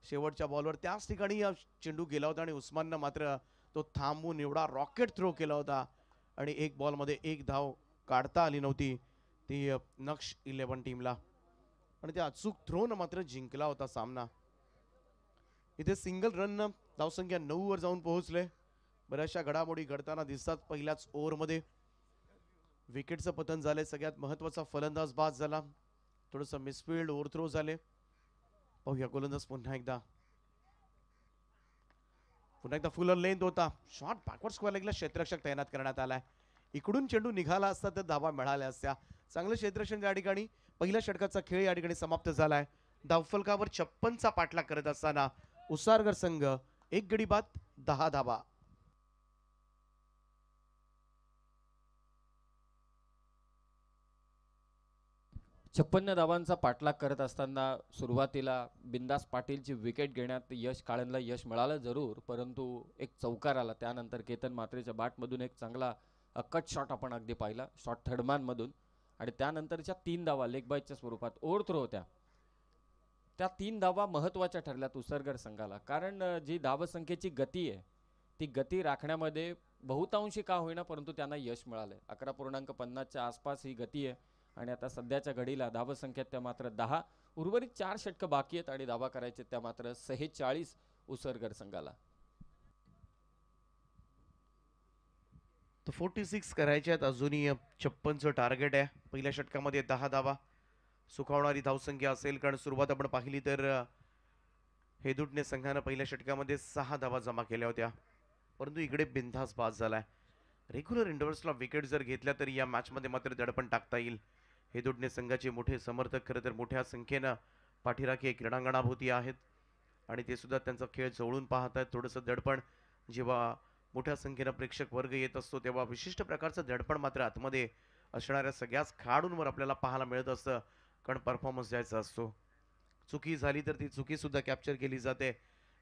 शेवटच्या बॉलवर त्याच ठिकाणी चेंडू गेला होता आणि उस्माननं मात्र तो थांबून एवढा रॉकेट थ्रो केला होता आणि 1 बॉलमध्ये 1 धाव काढता आली नव्हती ती नक्ष 11 टीमला. आणि त्या अचूक थ्रोन मात्र जिंकला होता सामना. इथे सिंगल रन धावसंख्या 9 वर जाऊन पोहोचले. बऱ्याचशा घडामोडी घडताना दिसतात. पहिल्याच ओव्हरमध्ये विकेटचं पतन झाले. सगळ्यात महत्वाचा फलंदाज बाद झाला. थोडंसं मिसफिल्ड ओव्हरथ्रो झाले. पाहूया गोलंदाज पुन्हा एकदा फुलर लेंथ होता. शॉट बॅकवर्ड स्क्वेअर लेगला क्षेत्ररक्षक तैनात करण्यात आलाय. इकडून चेंडू निघाला असता तर धावा मिळाल्या असत्या. चांगलं क्षेत्ररक्षण या ठिकाणी. पहिल्या षटकाचा खेळ या ठिकाणी समाप्त झालाय. धावफलकावर 56चा पाठलाग करत असताना उसारगर संघ 1 गडी बाद 10 धावा. छप्पन्न धावांचा पाठलाग करत असताना सुरुवातीला बिंदास पाटीलची विकेट घेण्यात यश काळेंना यश मिळालं जरूर, परंतु एक चौकार आला. त्यानंतर केतन म्हात्रेच्या बॅटमधून एक चांगला कट शॉट आपण अगदी पाहिला, शॉट थर्डमॅनमधून. आणि त्यानंतरच्या 3 धावा लेग बायच्या स्वरूपात ओव्हरथ्रो होत्या. त्या 3 धावा महत्त्वाच्या ठरल्यात उसरगर संघाला, कारण जी धावसंख्येची गती आहे ती गती राखण्यामध्ये बहुतांशी का होईना परंतु त्यांना यश मिळालंय. 11.50च्या आसपास ही गती आहे. आणि आता सध्याच्या घडीला धावसंख्येत त्या मात्र 10, उर्वरित 4 षटकं बाकी आहेत आणि धावा करायचे त्या मात्र 46 उसरगर संघाला. तर 46 करायचे आहेत. अजूनही 56चं टार्गेट आहे. पहिल्या षटकामध्ये 10 धावा सुखावणारी धावसंख्या असेल, कारण सुरुवात आपण पाहिली तर हेदुटणे संघानं पहिल्या षटकामध्ये 6 धावा जमा केल्या होत्या, परंतु इकडे बिनधास्त बाद झालाय. रेग्युलर इंटरव्हल्सला विकेट जर घेतल्या तरी या मॅचमध्ये मात्र दडपण टाकता येईल. हेदुटणे संघाचे मोठे समर्थक खरं तर मोठ्या संख्येनं पाठीराखे क्रीडांगणाभोवती आहेत आणि ते सुद्धा त्यांचा खेळ जवळून पाहत आहेत. थोडंसं दडपण जेव्हा मोठ्या संख्येनं प्रेक्षक वर्ग येत असतो तेव्हा विशिष्ट प्रकारचं दडपण मात्र आतमध्ये असणाऱ्या सगळ्याच खेळाडूंवर आपल्याला पाहायला मिळत असतं, कारण परफॉर्मन्स द्यायचा असतो. चुकी झाली तर ती चुकी सुद्धा कॅप्चर केली जाते.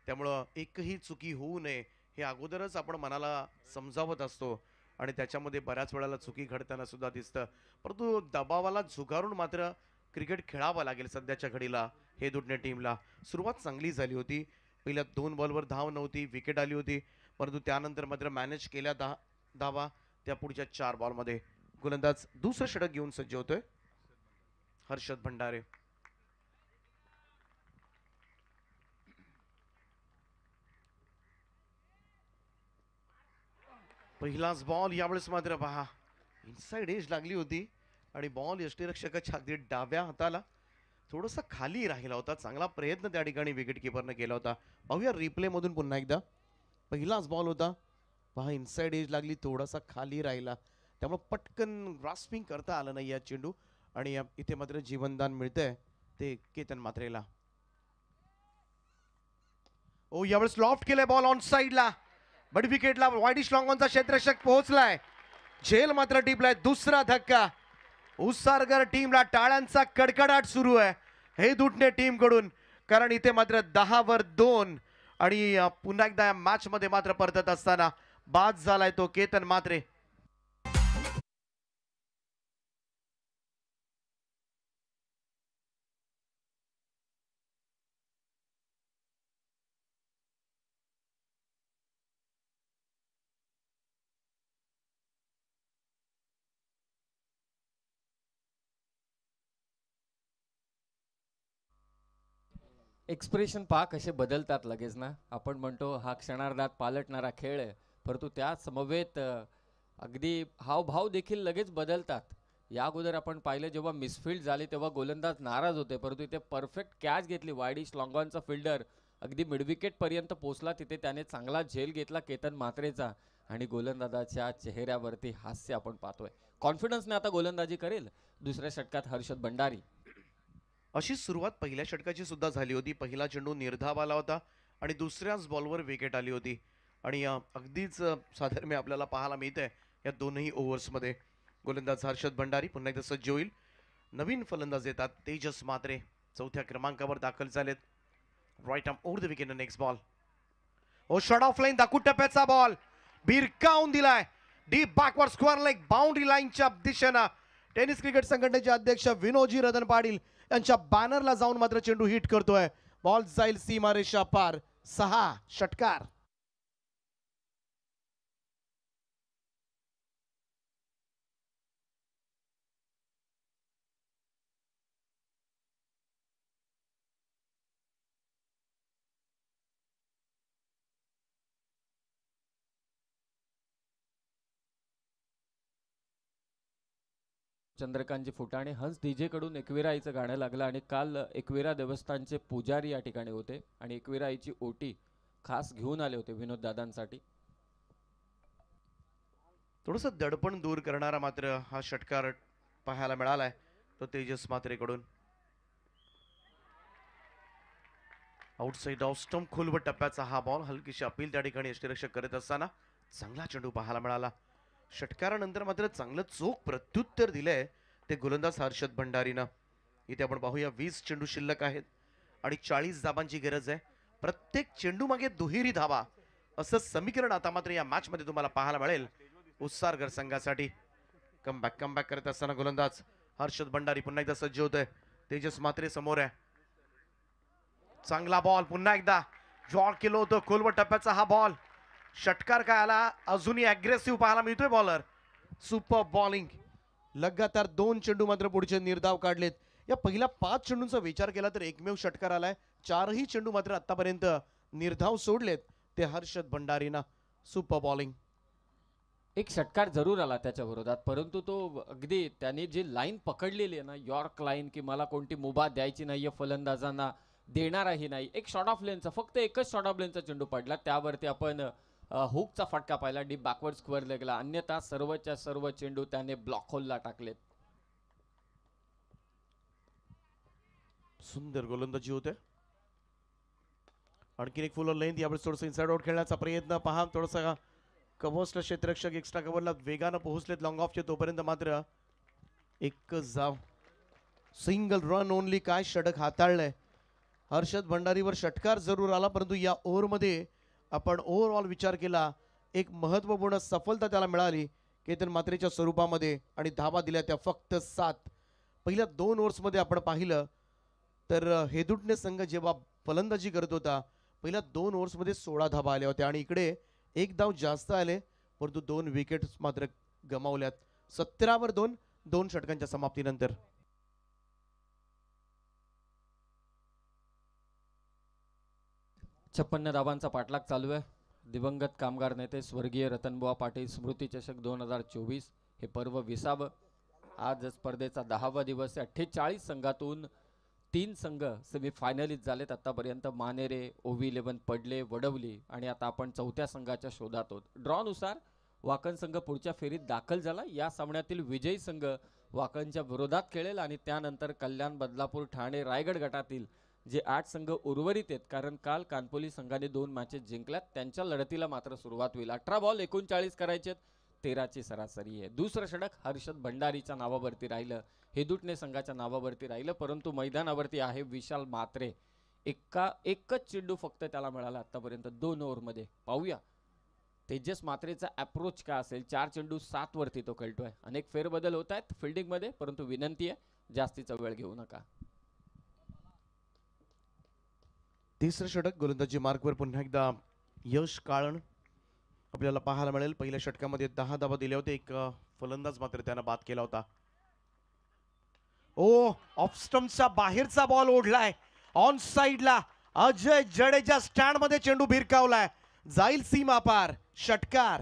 त्यामुळं एकही चुकी होऊ नये हे अगोदरच आपण मनाला समजावत असतो आणि त्याच्यामध्ये बऱ्याच वेळेला चुकी घडताना सुद्धा दिसतं. परंतु दबावाला झुगारून मात्र क्रिकेट खेळावं लागेल सध्याच्या घडीला. हे दुटणे टीमला सुरुवात चांगली झाली होती. पहिल्या 2 बॉलवर धाव नव्हती, विकेट आली होती, परंतु त्यानंतर मात्र मॅनेज केल्या धावा त्या पुढच्या 4 बॉलमध्ये. गोलंदाज दुसरं षटक घेऊन सज्ज होतोय हर्षद भंडारे. पहिलाच बॉल यावेळेस मात्र पहा इनसाइड एज लागली होती आणि बॉल यष्टीरक्षकाच्या अगदी डाव्या हाताला थोडासा खाली राहिला होता. चांगला प्रयत्न त्या ठिकाणी विकेट किपरने केला होता. पाहूया रिप्ले मधून पुन्हा एकदा. पहिलाच बॉल होता, पहा इनसाइड एज लागली, थोडासा खाली राहिला, त्यामुळे पटकन ग्रास्पिंग करता आलं नाही या चेंडू आणि इथे मात्र जीवनदान मिळतंय ते केतन म्हात्रेला. ओ यावेळेस लॉफ्ट केलंय बॉल ऑन साइडला, बट विकेटला वाईडिश लॉंगॉनचा क्षेत्ररक्षक पोहोचलाय. झेल मात्र टिपलाय. दुसरा धक्का. उसारगर टीमला टाळ्यांचा कडकडाट सुरू आहे हे दुटणे टीम कडून, कारण इथे मात्र 10 वर 2 आणि पुन्हा एकदा या मॅच मध्ये मात्र परतत असताना बाद झालाय तो केतन म्हात्रे. एक्सप्रेशन पहा कसे बदलतात लगेच ना. आपण म्हणतो हा क्षणार्धात पालटणारा खेळ आहे, परंतु त्या समवेत अगदी हावभाव देखील लगेच बदलतात. या अगोदर आपण पाहिलं जेव्हा मिसफिल्ड झाली तेव्हा गोलंदाज नाराज होते, परंतु इथे परफेक्ट कॅच घेतली. वाईडिश लॉंगॉनचा फिल्डर अगदी मिडविकेट पर्यंत पोहोचला, तिथे त्याने चांगला झेल घेतला केतन म्हात्रेचा आणि गोलंदाजाच्या चेहऱ्यावरती हास्य आपण पाहतोय. कॉन्फिडन्सने आता गोलंदाजी करेल दुसऱ्या षटकात हर्षद भंडारी. अशी सुरुवात पहिल्या षटकाची सुद्धा झाली होती. पहिला चेंडू निर्धाव आला होता आणि दुसऱ्याच बॉलवर विकेट आली होती आणि अगदीच साधर्म्य आपल्याला पाहायला मिळतंय या दोनही ओव्हर्समध्ये. गोलंदाज हर्षद भंडारी पुन्हा एकदा सज्ज होईल. नवीन फलंदाज येतात तेजस म्हात्रे, 4थ्या क्रमांकावर दाखल झालेत. Right arm over the wicket. Next ball. Oh short of line, दाखवू टप्प्याचा बॉल भिरकावून दिलाय deep backward square leg boundary लाईनच्या दिशेनं. टेनिस क्रिकेट संघटनेचे अध्यक्ष विनोजी रतन पाटील यांच्या बॅनरला जाऊन मात्र चेंडू हिट करतोय. बॉल जाईल सीमारेषा पार. 6 षटकार. चंद्रकांतजी फुटाणे, हंस डीजे कडून एकविरा आईचं गाणं लागलं आणि काल एकविरा देवस्थानचे पुजारी या ठिकाणी होते आणि एकविरा आईची ओटी खास घेऊन आले होते विनोद दादांसाठी. थोडस दडपण दूर करणारा मात्र हा षटकार पाहायला मिळालाय तो तेजस मात्रेकडून. आउटसाइड ऑफ स्टंप खोलवर टप्प्याचा हा बॉल, हलकीशी अपील त्या ठिकाणी यष्टीरक्षक करत असताना चांगला चेंडू पाहायला मिळाला. षटकारानंतर मात्र चांगलं चोख प्रत्युत्तर दिलंय ते गोलंदाज हर्षद भंडारीनं. इथे आपण पाहूया 20 चेंडू शिल्लक आहेत आणि 40 धाबांची गरज आहे. प्रत्येक चेंडू मागे दुहेरी धावा असं समीकरण आता मात्र या मॅच मध्ये तुम्हाला पाहायला मिळेल उत्सारगर संघासाठी. कमबॅक करत असताना गोलंदाज हर्षद भंडारी पुन्हा एकदा सज्ज होतोय. तेजस मात्रे समोर आहे. चांगला बॉल पुन्हा एकदा जॉर्क केलं होतं खोलवर टप्प्याचा हा बॉल. षटकार काय आला, अजूनही अग्रेसिव्ह पाहायला मिळतोय बॉलर. Super bowling. लगातार 2 चेंडू मात्र पुढचे निर्धाव काढलेत. या पहिल्या 5 चेंडूंचा विचार केला तर एकमेव षटकार आलाय. 4ही चेंडू मात्र आतापर्यंत निर्धाव सोडलेत ते हर्षद भंडारीना. Super bowling. एक षटकार जरूर आला त्याच्या विरोधात, परंतु तो अगदी त्याने जी लाईन पकडलेली आहे ना, यॉर्क लाईन, की मला कोणती मुभा द्यायची नाहीये फलंदाजांना, देणारही नाही. एक शॉर्ट ऑफ लेनचा, फक्त एकच शॉर्ट ऑफ लेनचा चेंडू पडला, त्यावरती आपण हुकचा फटका पाहिला डीप बॅकवर्ड स्क्वेअर लेगला. अन्यथा सर्वच्या सर्व चेंडू त्याने ब्लॉक होलला टाकलेत. सुंदर गोलंदाजी होते. आणखीन एक फुल ऑन लेंथ. यावेळेस थोडंसं इनसाइड आउट खेळण्याचा प्रयत्न पहा. थोडासा कव्हर्सला क्षेत्ररक्षक एक्स्ट्रा कव्हरला वेगानं पोहोचलेत लॉंग ऑफचे, तोपर्यंत मात्र एकच धाव. Single run only. काय षटक हाताळलंय हर्षद भंडारीवर. षटकार जरूर आला, परंतु या ओव्हरमध्ये आपण ओव्हरऑल विचार केला एक महत्वपूर्ण सफलता त्याला मिळाली केतन मात्रेच्या स्वरूपामध्ये आणि धावा दिल्या त्या फक्त 7. पहिल्या 2 ओव्हर्समध्ये आपण पाहिलं तर हेदुटणे संघ जेव्हा फलंदाजी करत होता पहिल्या 2 ओव्हर्समध्ये 16 धावा आल्या होत्या आणि इकडे एक धाव जास्त आले, परंतु 2 विकेट्स मात्र गमावल्यात. 17वर 2 षटकांच्या समाप्तीनंतर. 56 धावांचा पाठलाग चालू आहे. दिवंगत कामगार नेते स्वर्गीय रतनबुवा पाटील स्मृती चषक 2024 हे पर्व विसावं. आज स्पर्धेचा 10वा दिवस आहे. 48 संघातून 3 संघ सेमीफायनलित झालेत आतापर्यंत. मानेरे, OV11 पडले, वडवली आणि आता आपण 4थ्या संघाच्या शोधात आहोत. ड्रॉनुसार वाकण संघ पुढच्या फेरीत दाखल झाला. या सामन्यातील विजयी संघ वाकणच्या विरोधात खेळेल आणि त्यानंतर कल्याण, बदलापूर, ठाणे, रायगड गटातील जे 8 संघ उर्वरित आहेत, कारण काल कानपोली संघाने 2 मॅचेस जिंकल्यात, त्यांच्या लढतीला मात्र सुरुवात होईल. 18 बॉल 39 करायचे, 13ची सरासरी आहे. दुसरं षटक हर्षद भंडारीच्या नावावरती राहिलं, हेदुटणे संघाच्या नावावरती राहिलं, परंतु मैदानावरती आहे विशाल मात्रे. एकच चेंडू फक्त त्याला मिळाला आतापर्यंत 2 ओव्हरमध्ये. पाहूया तेजस मात्रेचा अप्रोच काय असेल. 4 चेंडू 7 वरती तो खेळतोय. अनेक फेरबदल होत आहेत फिल्डिंगमध्ये, परंतु विनंती आहे जास्तीचा वेळ घेऊ नका. तिसरं षटक गोलंदाजी मार्कवर पुन्हा एकदा यश काळण आपल्याला पाहायला मिळेल. पहिल्या षटकामध्ये 10 धावा दिल्या होत्या. एक फलंदाज मात्र त्यानं बाद केला होता. ऑफ स्टंपच्या बाहेरचा बॉल ओढलाय ऑन साइडला. अजय जडेजा स्टँड मध्ये चेंडू भिरकावलाय, जाईल सीमा पार. षटकार.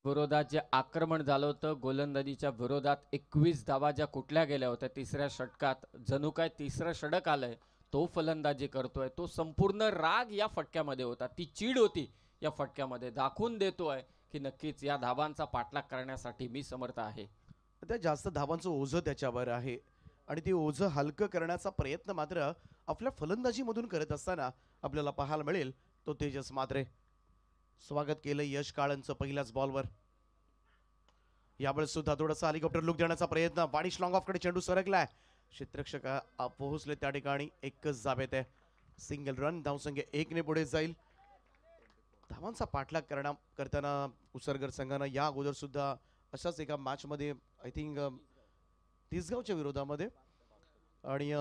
विरोधात जे आक्रमण झालं होतं, गोलंदाजीच्या विरोधात 21 धावा ज्या कुठल्या गेल्या होत्या तिसऱ्या षटकात, जणू काय तिसरं षटक आलंय. तो फलंदाजी करतोय. तो संपूर्ण राग या फटक्यामध्ये होता, ती चीड होती या फटक्यामध्ये. दाखवून देतोय की नक्कीच या धावांचा पाठलाग करण्यासाठी मी समर्थ आहे. त्या जास्त धावांचं ओझं त्याच्यावर आहे आणि ते ओझं हलकं करण्याचा प्रयत्न मात्र आपल्या फलंदाजीमधून करत असताना आपल्याला पाहायला मिळेल तो तेजस मात्रे. स्वागत केलं यश काळंचं पहिल्याच बॉलवर. यावेळेस सुद्धा थोडासा हेलिकॉप्टर लुक देण्याचा प्रयत्न. वाणिश लॉंग ऑफ कडे चेंडू सरकलाय. क्षेत्ररक्षक पोहोचले त्या ठिकाणी. एकच जावेत आहे. Single run. धावसंख्या 1 ने पुढे जाईल. धावांचा पाठलाग करताना उसरगर संघानं या अगोदर सुद्धा अशाच एका मॅच मध्ये आय थिंक तिसगावच्या विरोधामध्ये आणि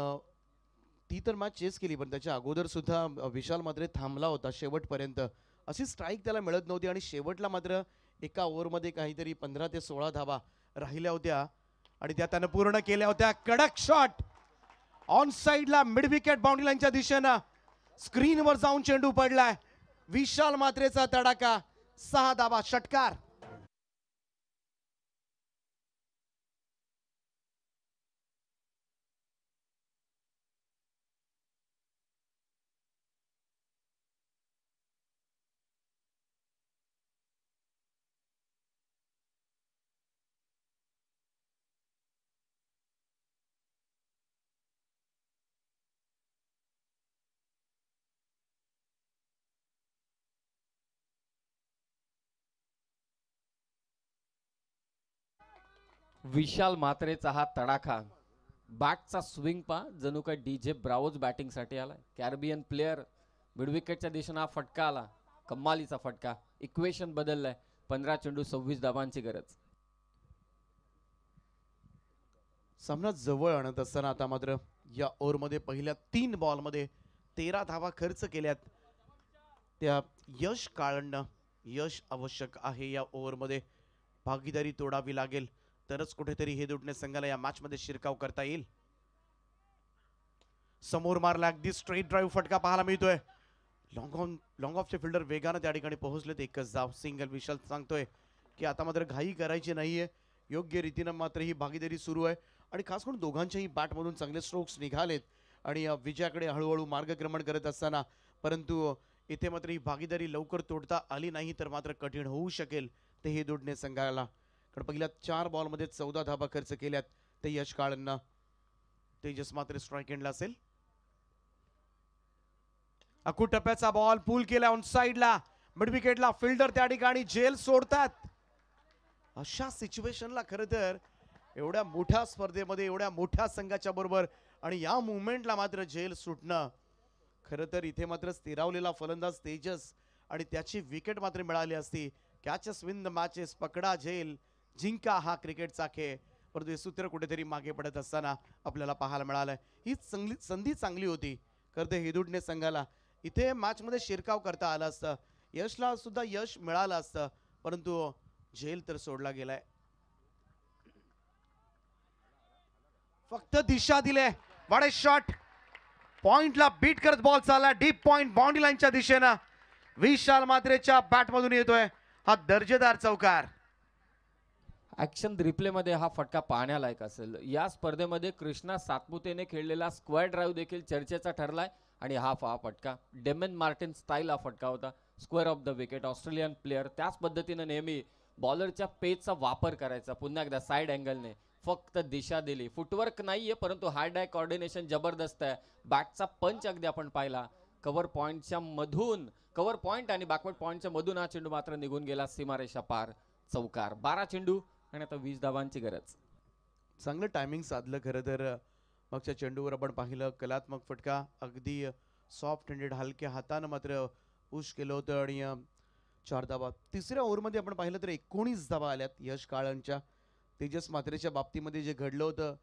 ती तर मॅच चेस केली, पण त्याच्या अगोदर सुद्धा विशाल मात्रे थांबला होता शेवटपर्यंत. अशी स्ट्राईक त्याला मिळत नव्हती आणि शेवटला मात्र एका ओव्हरमध्ये काहीतरी 15 ते 16 धावा राहिल्या होत्या आणि त्या त्यानं पूर्ण केल्या होत्या. कडक शॉट ऑन साइडला मिड विकेट बाउंड्री लाईनच्या दिशेनं स्क्रीनवर जाऊन चेंडू पडलाय. विशाल मात्रेचा तडाखा, 6 धावा, षटकार. विशाल मात्रेचा हा तडाखा, बॅटचा स्विंग पा जणू काय डीजे ब्रावोज बॅटिंगसाठी आलाय. कॅरिबियन प्लेअर मिड विकेटच्या दिशेनं हा फटका आला, कमालीचा फटका. इक्वेशन बदललाय. 15 चेंडू 26 धावांची गरज. सामना जवळ आणत असताना आता मात्र या ओव्हरमध्ये पहिल्या 3 बॉलमध्ये 13 धावा खर्च केल्यात. त्या यश काळणं यश आवश्यक आहे. या ओव्हरमध्ये भागीदारी तोडावी लागेल, तरच कुठेतरी हे दुटणे संघाला या मॅच मध्ये शिरकाव करता येईल. समोर मारला अगदी स्ट्रेट ड्राईव्ह फटका पाहायला मिळतोय. लॉंग ऑफचे फिल्डर वेगानं त्या ठिकाणी पोहोचलेत. एकच धाव, सिंगल. विशाल सांगतोय की आता मात्र घाई करायची नाहीये, योग्य रीतीनं मात्र ही भागीदारी सुरू आहे आणि खास करून दोघांच्याही बॅटमधून चांगले स्ट्रोक्स निघालेत आणि विजयाकडे हळूहळू मार्गक्रमण करत असताना, परंतु इथे मात्र ही भागीदारी लवकर तोडता आली नाही तर मात्र कठीण होऊ शकेल ते हे दुटणे संघाला. कारण पहिल्या 4 बॉलमध्ये 14 धावा खर्च केल्यात ते यश काळांना. तेजस मात्र स्ट्राईक एंडला असेल. अकूट टप्प्याचा बॉल पूल केला ऑन साइडला मिड विकेटला. फिल्डर त्या ठिकाणी जेल सोडतात. अशा सिच्युएशनला खरं तर एवढ्या मोठ्या स्पर्धेमध्ये एवढ्या मोठ्या संघाच्या बरोबर आणि या मुवमेंटला मात्र जेल सुटणं, खरं तर इथे मात्र स्थिरावलेला फलंदाज तेजस आणि त्याची विकेट मात्र मिळाली असती. कॅचेस विन द मॅचेस, पकडा जेल, जिंका हा क्रिकेटचा खेळ. परंतु हे सूत्र कुठेतरी मागे पडत असताना आपल्याला पाहायला मिळालंय. ही संधी चांगली होती खरं तर हेदुडणे संघाला. इथे मॅच मध्ये शिरकाव करता आला असतं, यशला सुद्धा यश मिळालं असतं, परंतु झेल तर सोडला गेलाय. फक्त दिशा दिले. वाडे शॉट पॉइंटला बीट करत बॉल चालला डीप पॉइंट बाउंड्री लाईनच्या दिशेनं. विशाल मात्रेच्या बॅट मधून येतोय हा दर्जेदार चौकार. ऍक्शन रिप्ले मध्ये हा फटका पाहण्यालायक असेल. या स्पर्धेमध्ये कृष्णा सातपुतेने खेळलेला स्क्वेअर ड्राईव्ह देखील चर्चेचा ठरलाय आणि हा फटका डेमन मार्टिन स्टाईल हा फटका होता. Square of the wicket, Australian player. त्याच पद्धतीनं नेहमी बॉलरच्या पेजचा वापर करायचा. पुन्हा एकदा साइड अँगलने फक्त दिशा दिली. फुटवर्क नाहीये परंतु हार्ड आय कोऑर्डिनेशन जबरदस्त आहे. बॅटचा पंच अगदी आपण पाहिला. कव्हर पॉइंटच्या मधून, कव्हर पॉइंट आणि बॅकवर्ड पॉइंटच्या मधून हा चेंडू मात्र निघून गेला सीमारेषा पार. चौकार. 12 चेंडू आणि आता 20 धावांची गरज. चांगलं टायमिंग साधलं खरं तर. मागच्या चेंडूवर आपण पाहिलं कलात्मक फटका, अगदी सॉफ्ट हँडेड हलक्या हातानं मात्र पुश केलं होतं आणि 4 धावा. तिसऱ्या ओव्हरमध्ये आपण पाहिलं तर 19 धावा आल्यात यश काळांच्या. तेजस मात्रेच्या बाबतीमध्ये जे घडलं होतं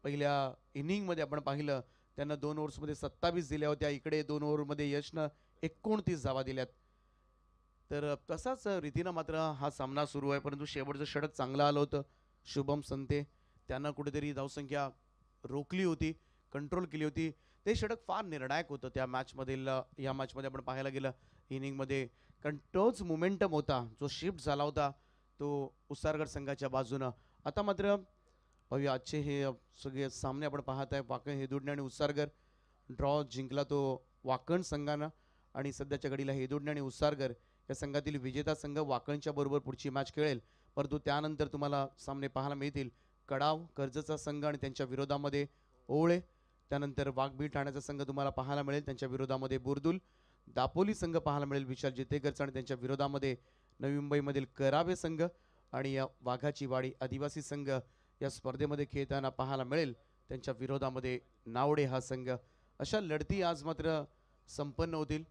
पहिल्या इनिंगमध्ये आपण पाहिलं, त्यांना 2 ओव्हर्समध्ये 27 दिल्या होत्या. इकडे 2 ओव्हरमध्ये यशनं 29 धावा दिल्यात. तर तसाच रीतीनं मात्र हा सामना सुरू आहे, परंतु शेवटचं षटक चांगलं आलं होतं. शुभम संते त्यांना कुठेतरी धावसंख्या रोखली होती, कंट्रोल केली होती. ते षटक फार निर्णायक होतं त्या मॅचमधील. या मॅचमध्ये आपण पाहायला गेलं इनिंगमध्ये, कारण तोच मोमेंटम होता जो शिफ्ट झाला होता तो उसारगड संघाच्या बाजूनं. आता मात्र पाहूया आजचे हे सगळे सामने आपण पाहत आहे. वाकण हेदुडणे आणि उसारगर. ड्रॉ जिंकला तो वाकण संघानं आणि सध्याच्या घडीला हेदुडणे आणि उसारगर या संघातील विजेता संघ वाकणच्या बरोबर पुढची मॅच खेळेल. परंतु त्यानंतर तुम्हाला सामने पाहायला मिळतील. कडाव कर्जचा संघ आणि त्यांच्या विरोधामध्ये ओवळे. त्यानंतर वाघबी ठाण्याचा संघ तुम्हाला पाहायला मिळेल, त्यांच्या विरोधामध्ये बुरदुल. दापोली संघ पाहायला मिळेल विशाल जितेकरचा आणि त्यांच्या विरोधामध्ये नवी मुंबईमधील करावे संघ. आणि या वाघाची वाडी आदिवासी संघ या स्पर्धेमध्ये खेळताना पाहायला मिळेल, त्यांच्या विरोधामध्ये नावडे हा संघ. अशा लढती आज मात्र संपन्न होतील.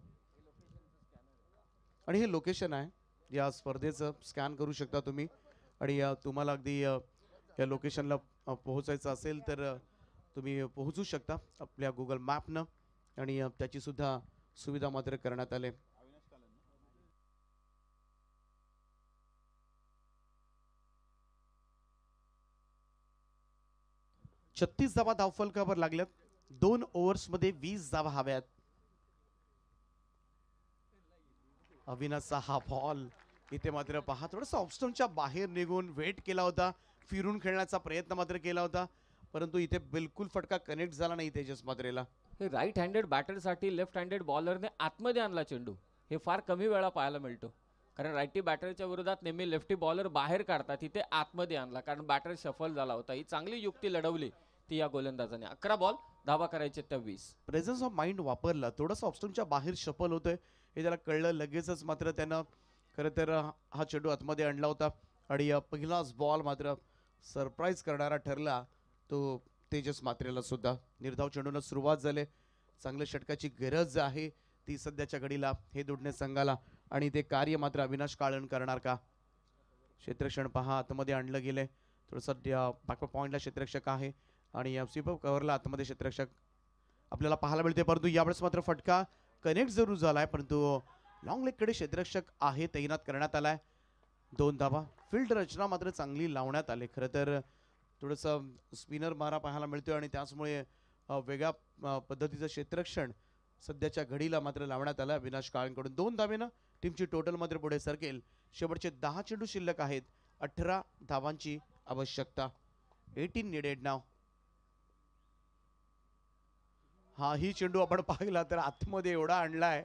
आणि हे लोकेशन आहे या स्पर्धेचं, स्कॅन करू शकता तुम्ही. आणि तुम्हाला अगदी या लोकेशनला पोहोचायचं असेल तर तुम्ही पोहोचू शकता आपल्या गुगल मॅपनं आणि त्याची सुद्धा सुविधा मात्र करण्यात आले. 36 धावा धावफलकावर लागल्यात. 2 ओव्हर्समध्ये 20 धावा हव्यात. अविनाशचा हा बॉल इथे मात्र पहा थोडंसं ऑफस्टोनच्या बाहेर निघून वेट केला होता, फिरून खेळण्याचा प्रयत्न मात्र केला होता, परंतु इथे बिलकुल फटका कनेक्ट झाला नाही तेजस मात्रेला. हे राईट हँडेड बॅटरसाठी लेफ्ट हँडेड बॉलरने आतमध्ये आणला चेंडू. हे फार कमी वेळा पाहायला मिळतो, कारण रायटी बॅटरच्या विरोधात नेहमी लेफ्टी बॉलर बाहेर काढतात, तिथे आतमध्ये आणला कारण बॅटर शफल झाला होता. ही चांगली युक्ती लढवली ती या गोलंदाजाने. 11 बॉल, धावा करायचे त्या 20. प्रेझन्स ऑफ माइंड वापरला, थोडंसं ऑफस्टोनच्या बाहेर शफल होतोय हे त्याला कळलं लगेचच. मात्र त्यानं खरं तर हा चेंडू आतमध्ये आणला होता आणि पहिलाच बॉल मात्र सरप्राईज करणारा ठरला तो तेजस मात्रेला सुद्धा. निर्धाव चेंडूनं सुरुवात झाली. चांगल्या षटकाची गरज आहे ती सध्याच्या घडीला हे दुडणे संघाला, आणि ते कार्य मात्र अविनाश काळन करणार का? क्षेत्ररक्षण पहा आतमध्ये आणलं गेलंय. थोडंसं बॅकवर्ड पॉईंटला क्षेत्ररक्षक आहे आणि स्वीपर कव्हरला आतमध्ये क्षेत्ररक्षक आपल्याला पाहायला मिळते, परंतु यावेळेस मात्र फटका कनेक्ट जरूर झालाय, परंतु लॉंग लेगकडे क्षेत्ररक्षक आहे तैनात करण्यात आलाय. 2 धावा. फील्ड रचना मात्र चांगली लावण्यात आली. खरं तर थोडंसं स्पिनर मारा पाहायला मिळतोय आणि त्याचमुळे वेगळ्या पद्धतीचं क्षेत्ररक्षण सध्याच्या घडीला मात्र लावण्यात आलं अविनाश काळेंकडून. 2 धावेनं टीमची टोटल मात्र पुढे सरकेल. शेवटचे 10 चेंडू शिल्लक आहेत. 18 धावांची आवश्यकता. 18 नीडेड नाव. हाही चेंडू आपण पाहिला तर आतमध्ये एवढा आणलाय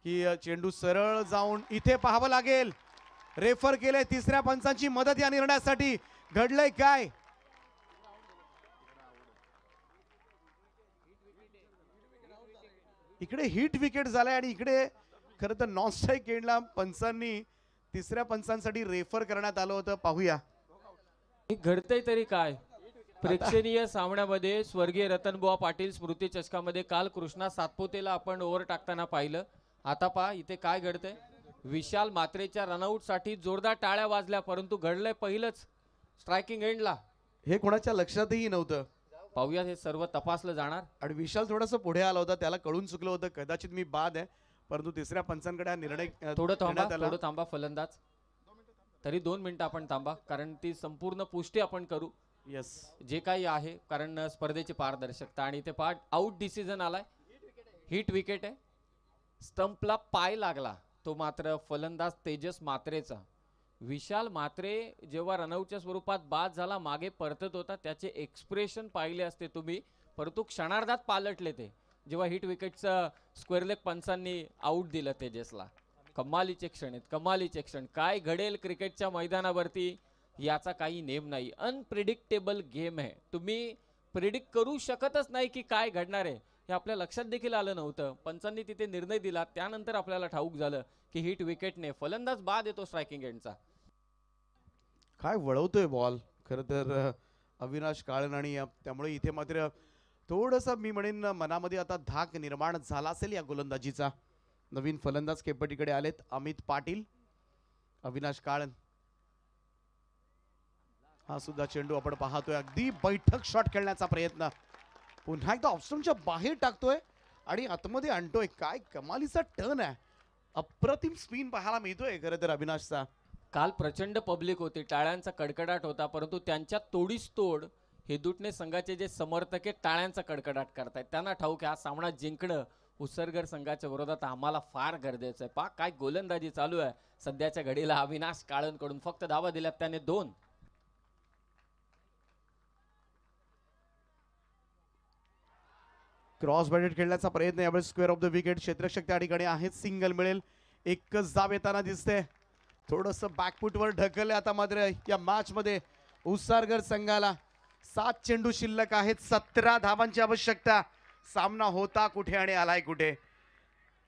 की चेंडू सरळ जाऊन इथे पाहावं लागेल. रेफर केले, तिसऱ्या पंचांची मदत या निर्णयासाठी. घडलंय काय? इकडे हिट विकेट झालाय आणि इकडे खरं तर नॉन स्ट्राईक एंडला पंचांनी तिसऱ्या पंचांसाठी रेफर करण्यात आलं होतं. पाहूया घडतंय तरी काय. प्रेक्षणीय सामन्यामध्ये स्वर्गीय रतनबुवा पाटील स्मृती चषकामध्ये काल कृष्णा सातपुतेला आपण ओव्हर टाकताना पाहिलं. आता पहा इथे काय घडतंय. विशाल मात्रेच्या रनआउट साठी जोरदार टाळ्या वाजल्या, परंतु घडलंय पहिलंच स्ट्रायकिंग एंडला. हे कोणाच्या लक्षातही नव्हतं. पाहूया हे सर्व तपासलं जाणार. आणि विशाल थोडंसं पुढे आला होता, त्याला कळून चुकलं होतं कदाचित मी बाद आहे, परंतु तिसऱ्या पंचांकडे हा निर्णय थोडं थांबा फलंदाज. तरी 2 मिनिटं आपण थांबा, कारण ती संपूर्ण पुष्टी आपण करू. यस, जे काही आहे, कारण स्पर्धेची पारदर्शकता. आणि ते पार्ट आउट डिसिजन आलाय. हिट विकेट आहे. स्टंपला पाय लागला, तो मात्र फलंदाज तेजस मात्रेचा. विशाल मात्रे जेव्हा रनआउटच्या स्वरूपात बाद झाला, मागे परतत होता, त्याचे एक्सप्रेशन पाहिले असते तुम्ही, परंतु क्षणार्धात पालटले ते जेव्हा हिट विकेटचं स्क्वेअर लेग पंचांनी आउट दिलं तेजसला. कमालीचे क्षण आहेत, कमालीचे क्षण. काय घडेल क्रिकेटच्या मैदानावरती याचा काही नेम नाही. अनप्रिडिक्टेबल गेम आहे. तुम्ही प्रिडिक्ट करू शकतच नाही की काय घडणार आहे. हे आपल्या लक्षात देखील आलं नव्हतं. पंचांनी तिथे निर्णय दिला, त्यानंतर आपल्याला ठाऊक झालं की हिट विकेटने फलंदाज बाद येतो स्ट्रायकिंग एंडचा. काय वळवतोय बॉल खरं तर अविनाश काळन, आणि त्यामुळे इथे मात्र थोडंसं मी म्हणेन मनामध्ये आता धाक निर्माण झाला असेल या गोलंदाजीचा. नवीन फलंदाज केपटीकडे आलेत अमित पाटील. अविनाश काळन हा सुद्धा चेंडू आपण पाहतोय. अगदी बैठक शॉट खेळण्याचा प्रयत्न. पुन्हा एकदा ऑप्शनच्या बाहेर टाकतोय आणि आतमध्ये आणतोय. काय कमालीचा टर्न आहे. अप्रतिम स्पिन पाहायला मिळतोय खरं तर अविनाशचा. काल प्रचंड पब्लिक होती, टाळ्यांचा कडकडाट होता, परंतु त्यांच्या तोडीस तोड हे दुटणे संघाचे जे समर्थक आहेत टाळ्यांचा कडकडाट करतायत. त्यांना ठाऊक आहे हा सामना जिंकणं उसरगर संघाच्या विरोधात आम्हाला फार गरजेचं आहे. पहा काय गोलंदाजी चालू आहे सध्याच्या घडीला अविनाश काळनकडून. फक्त धावा दिल्यात त्याने 2. क्रॉस बॅटेड खेळण्याचा प्रयत्न. यावेळेस स्क्वेअर ऑफ द विकेट. क्षेत्ररक्षक त्या ठिकाणी आहेत. सिंगल मिळेल. एकच धाव येताना दिसते. थोडंसं बॅकफुटवर ढकलले आता मात्र या मॅच मध्ये उसारगर संघाला. 7 चेंडू शिल्लक आहेत. 17 धावांची आवश्यकता. सामना होता कुठे आणि आलाय कुठे.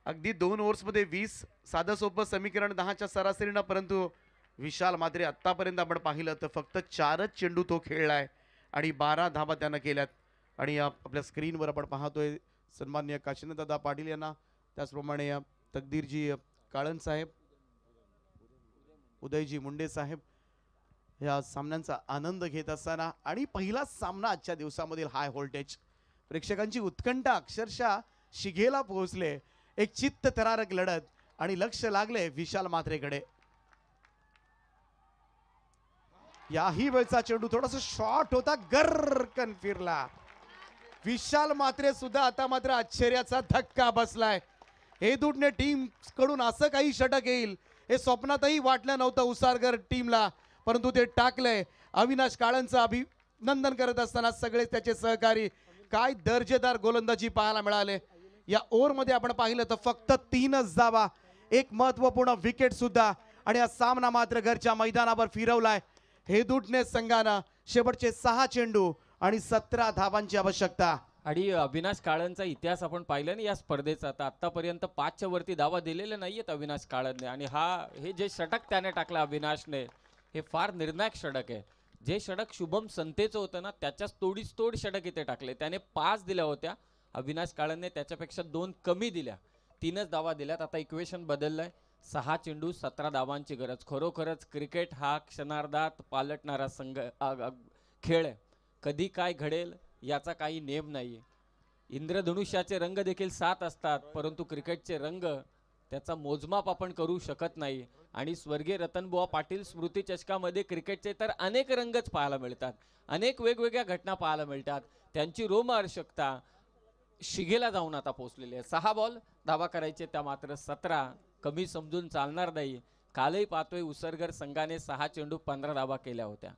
अगदी 2 ओव्हर्समध्ये 20. साधं सोपं समीकरण 10च्या सरासरीनं, परंतु विशाल मात्रे आत्तापर्यंत आपण पाहिलं तर फक्त 4च चेंडू तो खेळलाय आणि 12 धावा त्यानं केल्यात. आणि आपल्या स्क्रीनवर आपण पाहतोय सन्माननीय काशीनाथदादा पाटील यांना, त्याचप्रमाणे तकदीरजी काळन साहेब, उदयजी मुंडे साहेब, या सामन्यांचा आनंद घेत असताना आणि पहिला सामना आजच्या दिवसामधील हाय व्होल्टेज प्रेक्षकांची उत्कंठा अक्षरशः शिगेला पोहोचले. एक चित्त थरारक लढत आणि लक्ष लागले विशाल म्हात्रेकडे. याही वेळचा चेंडू थोडासा शॉर्ट होता, गर्रकन फिरला. विशाल म्हात्रे सुद्धा आता मात्र आश्चर्याचा धक्का बसलाय. हे दुटणे टीम कडून असं काही षटक येईल हे स्वप्नातही वाटलं नव्हतं उसारगर टीमला, परंतु ते टाकलंय. अविनाश काळेंचं अभिनंदन करत असताना सगळे त्याचे सहकारी. काय दर्जेदार गोलंदाजी पाहायला मिळाले. या ओव्हर मध्ये आपण पाहिलं तर फक्त 3च धावा, एक महत्वपूर्ण विकेट सुद्धा आणि हा सामना मात्र घरच्या मैदानावर फिरवलाय. हे दुटणे संघानं शेवटचे 6 चेंडू आणि 17 धावांची आवश्यकता. आणि अविनाश काळेंचा इतिहास आपण पाहिला ना या स्पर्धेचा, तर आतापर्यंत 5च्या वरती धावा दिलेले नाहीयेत अविनाश काळेंने. आणि हे जे षटक त्याने टाकलं अविनाशने, हे फार निर्णायक षटक आहे. जे षटक शुभम संतेचं होतं ना, त्याच्याच तोडीस तोड षटक इथे टाकले. त्याने 5 दिल्या होत्या, अविनाश काळेंने त्याच्यापेक्षा 2 कमी दिल्या, 3च धावा दिल्यात. आता इक्वेशन बदललंय, 6 चेंडू 17 धावांची गरज. खरोखरच क्रिकेट हा क्षणार्धात पालटणारा खेळ आहे. कधी काय घडेल याचा काही नेम नाही. इंद्रधनुष्याचे रंग देखील 7 असतात, परंतु क्रिकेटचे रंग त्याचा मोजमाप आपण करू शकत नाही. आणि स्वर्गीय रतनबुवा पाटील स्मृती चषकामध्ये क्रिकेटचे तर अनेक रंगच पाहायला मिळतात, अनेक वेगवेगळ्या घटना पाहायला मिळतात. त्यांची रोमहर्षकता शिगेला जाऊन आता पोहोचलेली आहे. 6 बॉल धावा करायचे, त्या मात्र 17. कमी समजून चालणार नाही. कालही पाहतोय उसरगर संघाने 6 चेंडू 15 धावा केल्या होत्या.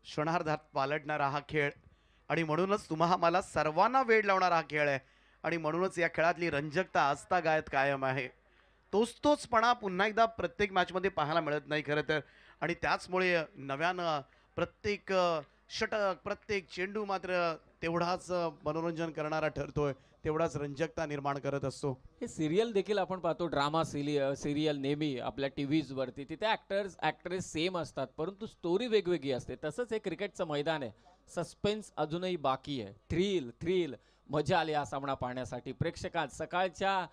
क्षणार्धात पालटणारा हा खेळ आणि म्हणूनच तुम्हा मला सर्वांना वेळ लावणारा हा खेळ आहे. आणि म्हणूनच या खेळातली रंजकता आजतागायत कायम आहे. तोचपणा पुन्हा एकदा प्रत्येक मॅचमध्ये पाहायला मिळत नाही खरं तर. आणि त्याचमुळे नव्यानं प्रत्येक षटक, प्रत्येक चेंडू मात्र तेवढाच मनोरंजन करणारा ठरतोय, तेवढाच रंजकता निर्माण करत असतो. हे सिरियल देखील आपण पाहतो, ड्रामा सिरियल नेहमी आपल्या टीव्हीजवरती, तिथे ॲक्ट्रेस सेम असतात, परंतु स्टोरी वेगवेगळी असते. तसंच हे क्रिकेटचं मैदान आहे, सस्पेन्स अजूनही बाकी आहे. थ्रिल मजा आली हा सामना पाहण्यासाठी. प्रेक्षकांत सकाळच्या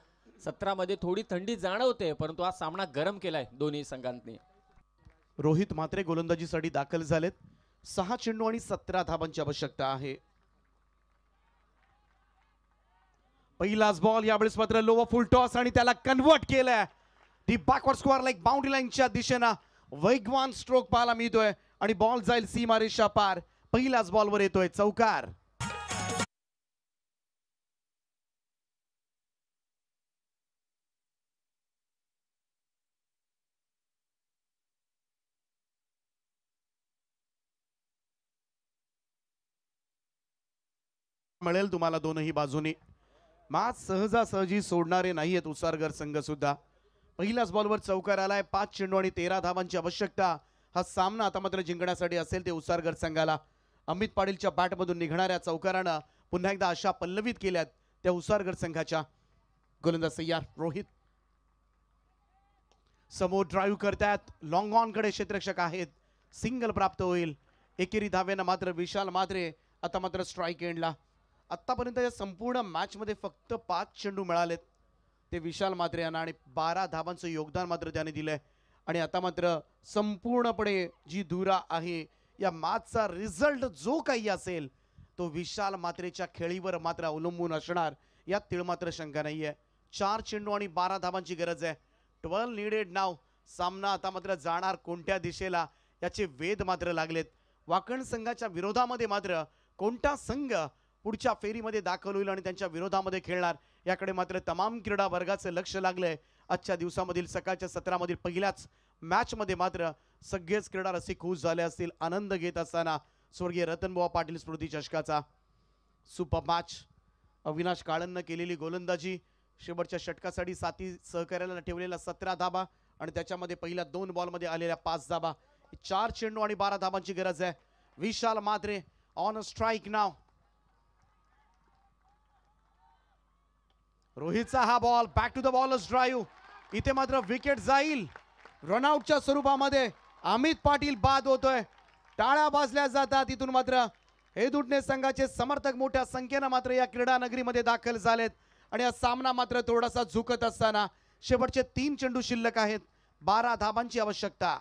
सत्रामध्ये थोडी थंडी जाणवते, परंतु हा सामना गरम केलाय दोन्ही संघांनी. रोहित म्हात्रे गोलंदाजीसाठी दाखल झालेत. 6 चेंडू आणि 17 धावांची आवश्यकता आहे. पहिलाच बॉल, यावेळेस मात्र लोवर फुल टॉस आणि त्याला कन्वर्ट केलंय. दी बॅकवर्ड स्क्वेअर लाईक बाउंड्री लाईनच्या दिशेनं वेगवान स्ट्रोक पाहायला मिळतोय आणि बॉल जाईल सीमारेषा पार. पहिल्याच बॉलवर येतोय चौकार. मिळेल तुम्हाला दोनही बाजूनी. मॅच सहजासहजी सोडणारे नाहीयेत उसारगर संघ सुद्धा. पहिल्याच बॉलवर चौकार आलाय. 5 चेंडू आणि 13 धावांची आवश्यकता. हा सामना आता मात्र जिंकण्यासाठी असेल ते उसारगर संघाला. अमित पाटीलच्या बॅटमधून निघणाऱ्या चौकारानं पुन्हा एकदा आशा पल्लवित केल्यात त्या उसारगर संघाच्या. गोलंदाज तयार. रोहित समोर ड्राईव्ह करतात. लॉंग ऑन कडे क्षेत्ररक्षक आहेत. सिंगल प्राप्त होईल. एकेरी धाव्यानं मात्र विशाल म्हात्रे आता मात्र स्ट्राईक एंडला. आतापर्यंत या संपूर्ण मॅच मध्ये फक्त 5 चेंडू मिळालेत ते विशाल म्हात्रे यांना आणि 12 धावांचं योगदान मात्र त्याने दिलंय. आणि आता मात्र संपूर्णपणे जी धुरा आहे या मॅचचा रिझल्ट जो काही असेल तो विशाल म्हात्रेच्या खेळीवर मात्र अवलंबून असणार, यात तीळ मात्र शंका नाहीये. 4 चेंडू आणि 12 धावांची गरज आहे. 12 नीडेड नाव. सामना आता मात्र जाणार कोणत्या दिशेला याचे वेध मात्र लागलेत. वाकण संघाच्या विरोधामध्ये मात्र कोणता संघ पुढच्या फेरीमध्ये दाखल होईल आणि त्यांच्या विरोधामध्ये खेळणार याकडे मात्र तमाम क्रीडा वर्गाचं लक्ष लागलंय. आजच्या दिवसामधील सकाळच्या सत्रामधील पहिल्याच मॅच मध्ये मात्र सगळेच क्रीडा रसिक खुश झाले असतील, आनंद घेत असताना. स्वर्गीय रतनबुवा पाटील स्मृती चषकाचा सुपर मॅच. अविनाश काळेंनं केलेली गोलंदाजी, शेवटच्या षटकासाठी साथी सहकार्याला ठेवलेला 17 धाबा आणि त्याच्यामध्ये पहिल्या 2 बॉलमध्ये आलेल्या 5 धाबा. 4 चेंडू आणि 12 धाबांची गरज आहे. विशाल म्हात्रे ऑन स्ट्राईक नाव. रोहितचा हा ball, back to the bowlers drive. इथे मात्र विकेट जाईल. रनआउटच्या स्वरूपामध्ये अमित पाटील बाद होतोय. टाळ्या वाजल्या जातात. इथून मात्र हे दुटणे संघाचे समर्थक मोठ्या संख्येनं मात्र या क्रीडा नगरीमध्ये दाखल झालेत आणि हा सामना मात्र थोडासा झुकत असताना शेवटचे 3 चेंडू शिल्लक आहेत. 12 धाबांची आवश्यकता.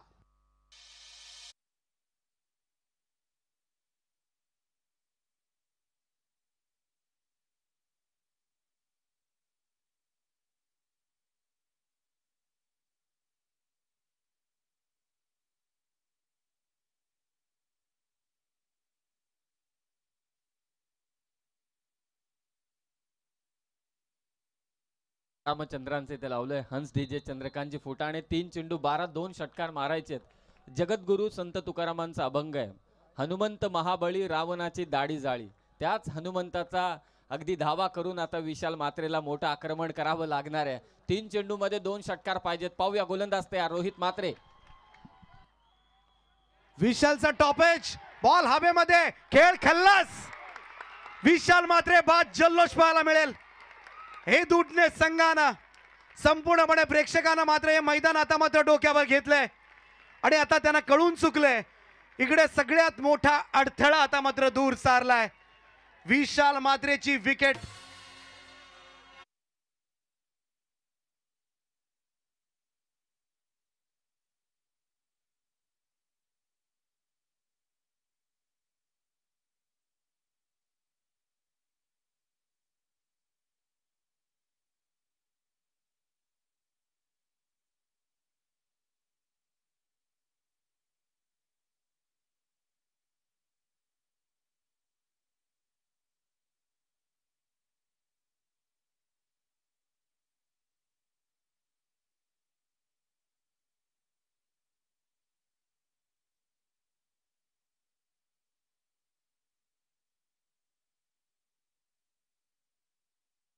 रामचंद्रांचे ते लावलंय. हंस डीजे चंद्रकांतजी फुटाणे 3 चेंडू 12 2 षटकार मारायचे. जगद्गुरु संत तुकारामांचा अभंग आहे. हनुमंत महाबळी रावणाची दाढी जाळी. त्याच हनुमंताचा अगदी धावा करून आता विशाल मात्रेला मोठं आक्रमण करावं लागणार आहे. 3 चेंडू मध्ये 2 षटकार पाहिजेत. पाहूया गोलंदाज तयार रोहित मात्रे. विशालचा टॉपेज बॉल हवेमध्ये, खेळ खल्लास. विशाल मात्रे बाद जल्लोष पाहायला मिळेल. हे दुटणे संघानं संपूर्णपणे प्रेक्षकांना मात्र हे मैदान आता मात्र डोक्यावर घेतलंय आणि आता त्यांना कळून चुकलंय. इकडे सगळ्यात मोठा अडथळा आता मात्र दूर सारलाय. विशाल मात्रेची विकेट.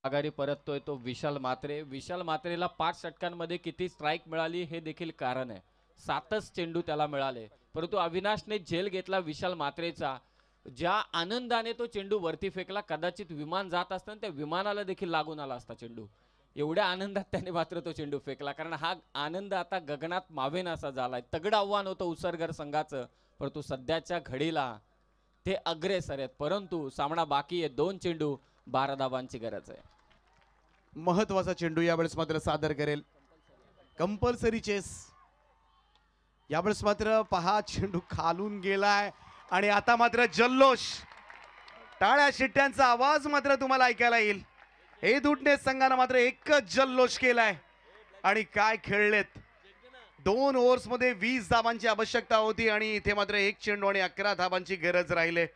आघाडी परततोय तो विशाल मात्रे. विशाल मात्रेला 5 षटकांमध्ये किती स्ट्राईक मिळाली हे देखील कारण आहे. 7च चेंडू त्याला मिळाले, परंतु अविनाशने झेल घेतला विशाल मात्रेचा. ज्या आनंदाने तो चेंडू वरती फेकला, कदाचित विमान जात असताना त्या विमानाला देखील लागून आला असता चेंडू. एवढ्या आनंदात त्याने मात्र तो चेंडू फेकला, कारण हा आनंद आता गगनात मावेनासा झालाय. तगडं आव्हान होतं उसरगर संघाचं, परंतु सध्याच्या घडीला ते अग्रेसर आहेत. परंतु सामना बाकी आहे. 2 चेंडू 12 धावांची गरज आहे. महत्वाचा चेंडू यावेळेस मात्र सादर करेल कंपल्सरी चेस. यावेळेस मात्र पहा चेंडू खालून गेलाय आणि आता मात्र जल्लोष, टाळ्या शिट्ट्यांचा आवाज मात्र तुम्हाला ऐकायला येईल. हे दुटणे संघानं मात्र एकच जल्लोष केलाय आणि काय खेळलेत. 2 ओव्हर्स मध्ये 20 धाबांची आवश्यकता होती आणि इथे मात्र 1 चेंडू आणि 11 धाबांची गरज राहिले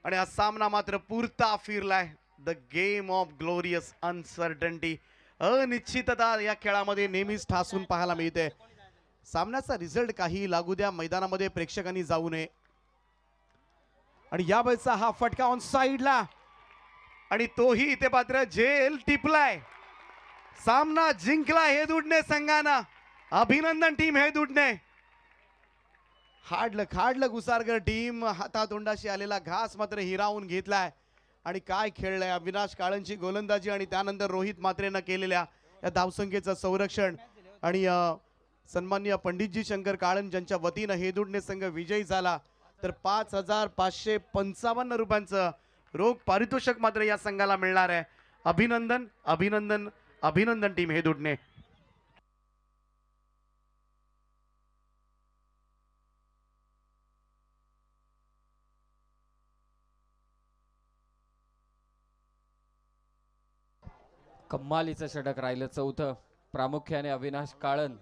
आणि हा सामना मात्र पुरता फिरलाय. The game of glorious uncertainty. अनिश्चितता या खेळामध्ये नेहमीच ठासून पाहायला मिळते. सामन्याचा रिझल्ट काही लागू द्या, मैदानामध्ये प्रेक्षकांनी जाऊ नये. आणि यावेळेचा हा फटका ऑन साइडला आणि तोही इथे मात्र झेल टिपलाय. सामना जिंकला हे दुडणे संघानं. अभिनंदन टीम हे दुडणे. खाडलं गुसारगर टीम हातातोंडाशी आलेला घास मात्र हिरावून घेतलाय आणि काय खेळलंय. अविनाश काळंची गोलंदाजी आणि त्यानंतर रोहित मात्रेनं केलेल्या या धावसंख्येचं संरक्षण आणि सन्माननीय पंडितजी शंकर काळन ज्यांच्या वतीनं हेदुडणे संघ विजयी झाला. तर 5,555 रुपयांचं रोख पारितोषिक मात्र या संघाला मिळणार आहे. अभिनंदन अभिनंदन अभिनंदन टीम हेदुडणे. कम्मालीचं षटक राहिलं चौथं. प्रामुख्याने अविनाश काळन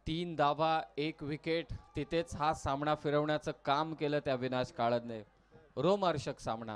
3 धावा 1 विकेट, तिथेच हा सामना फिरवण्याचं काम केलं त्या अविनाश काळनने. रोमहर्षक सामना.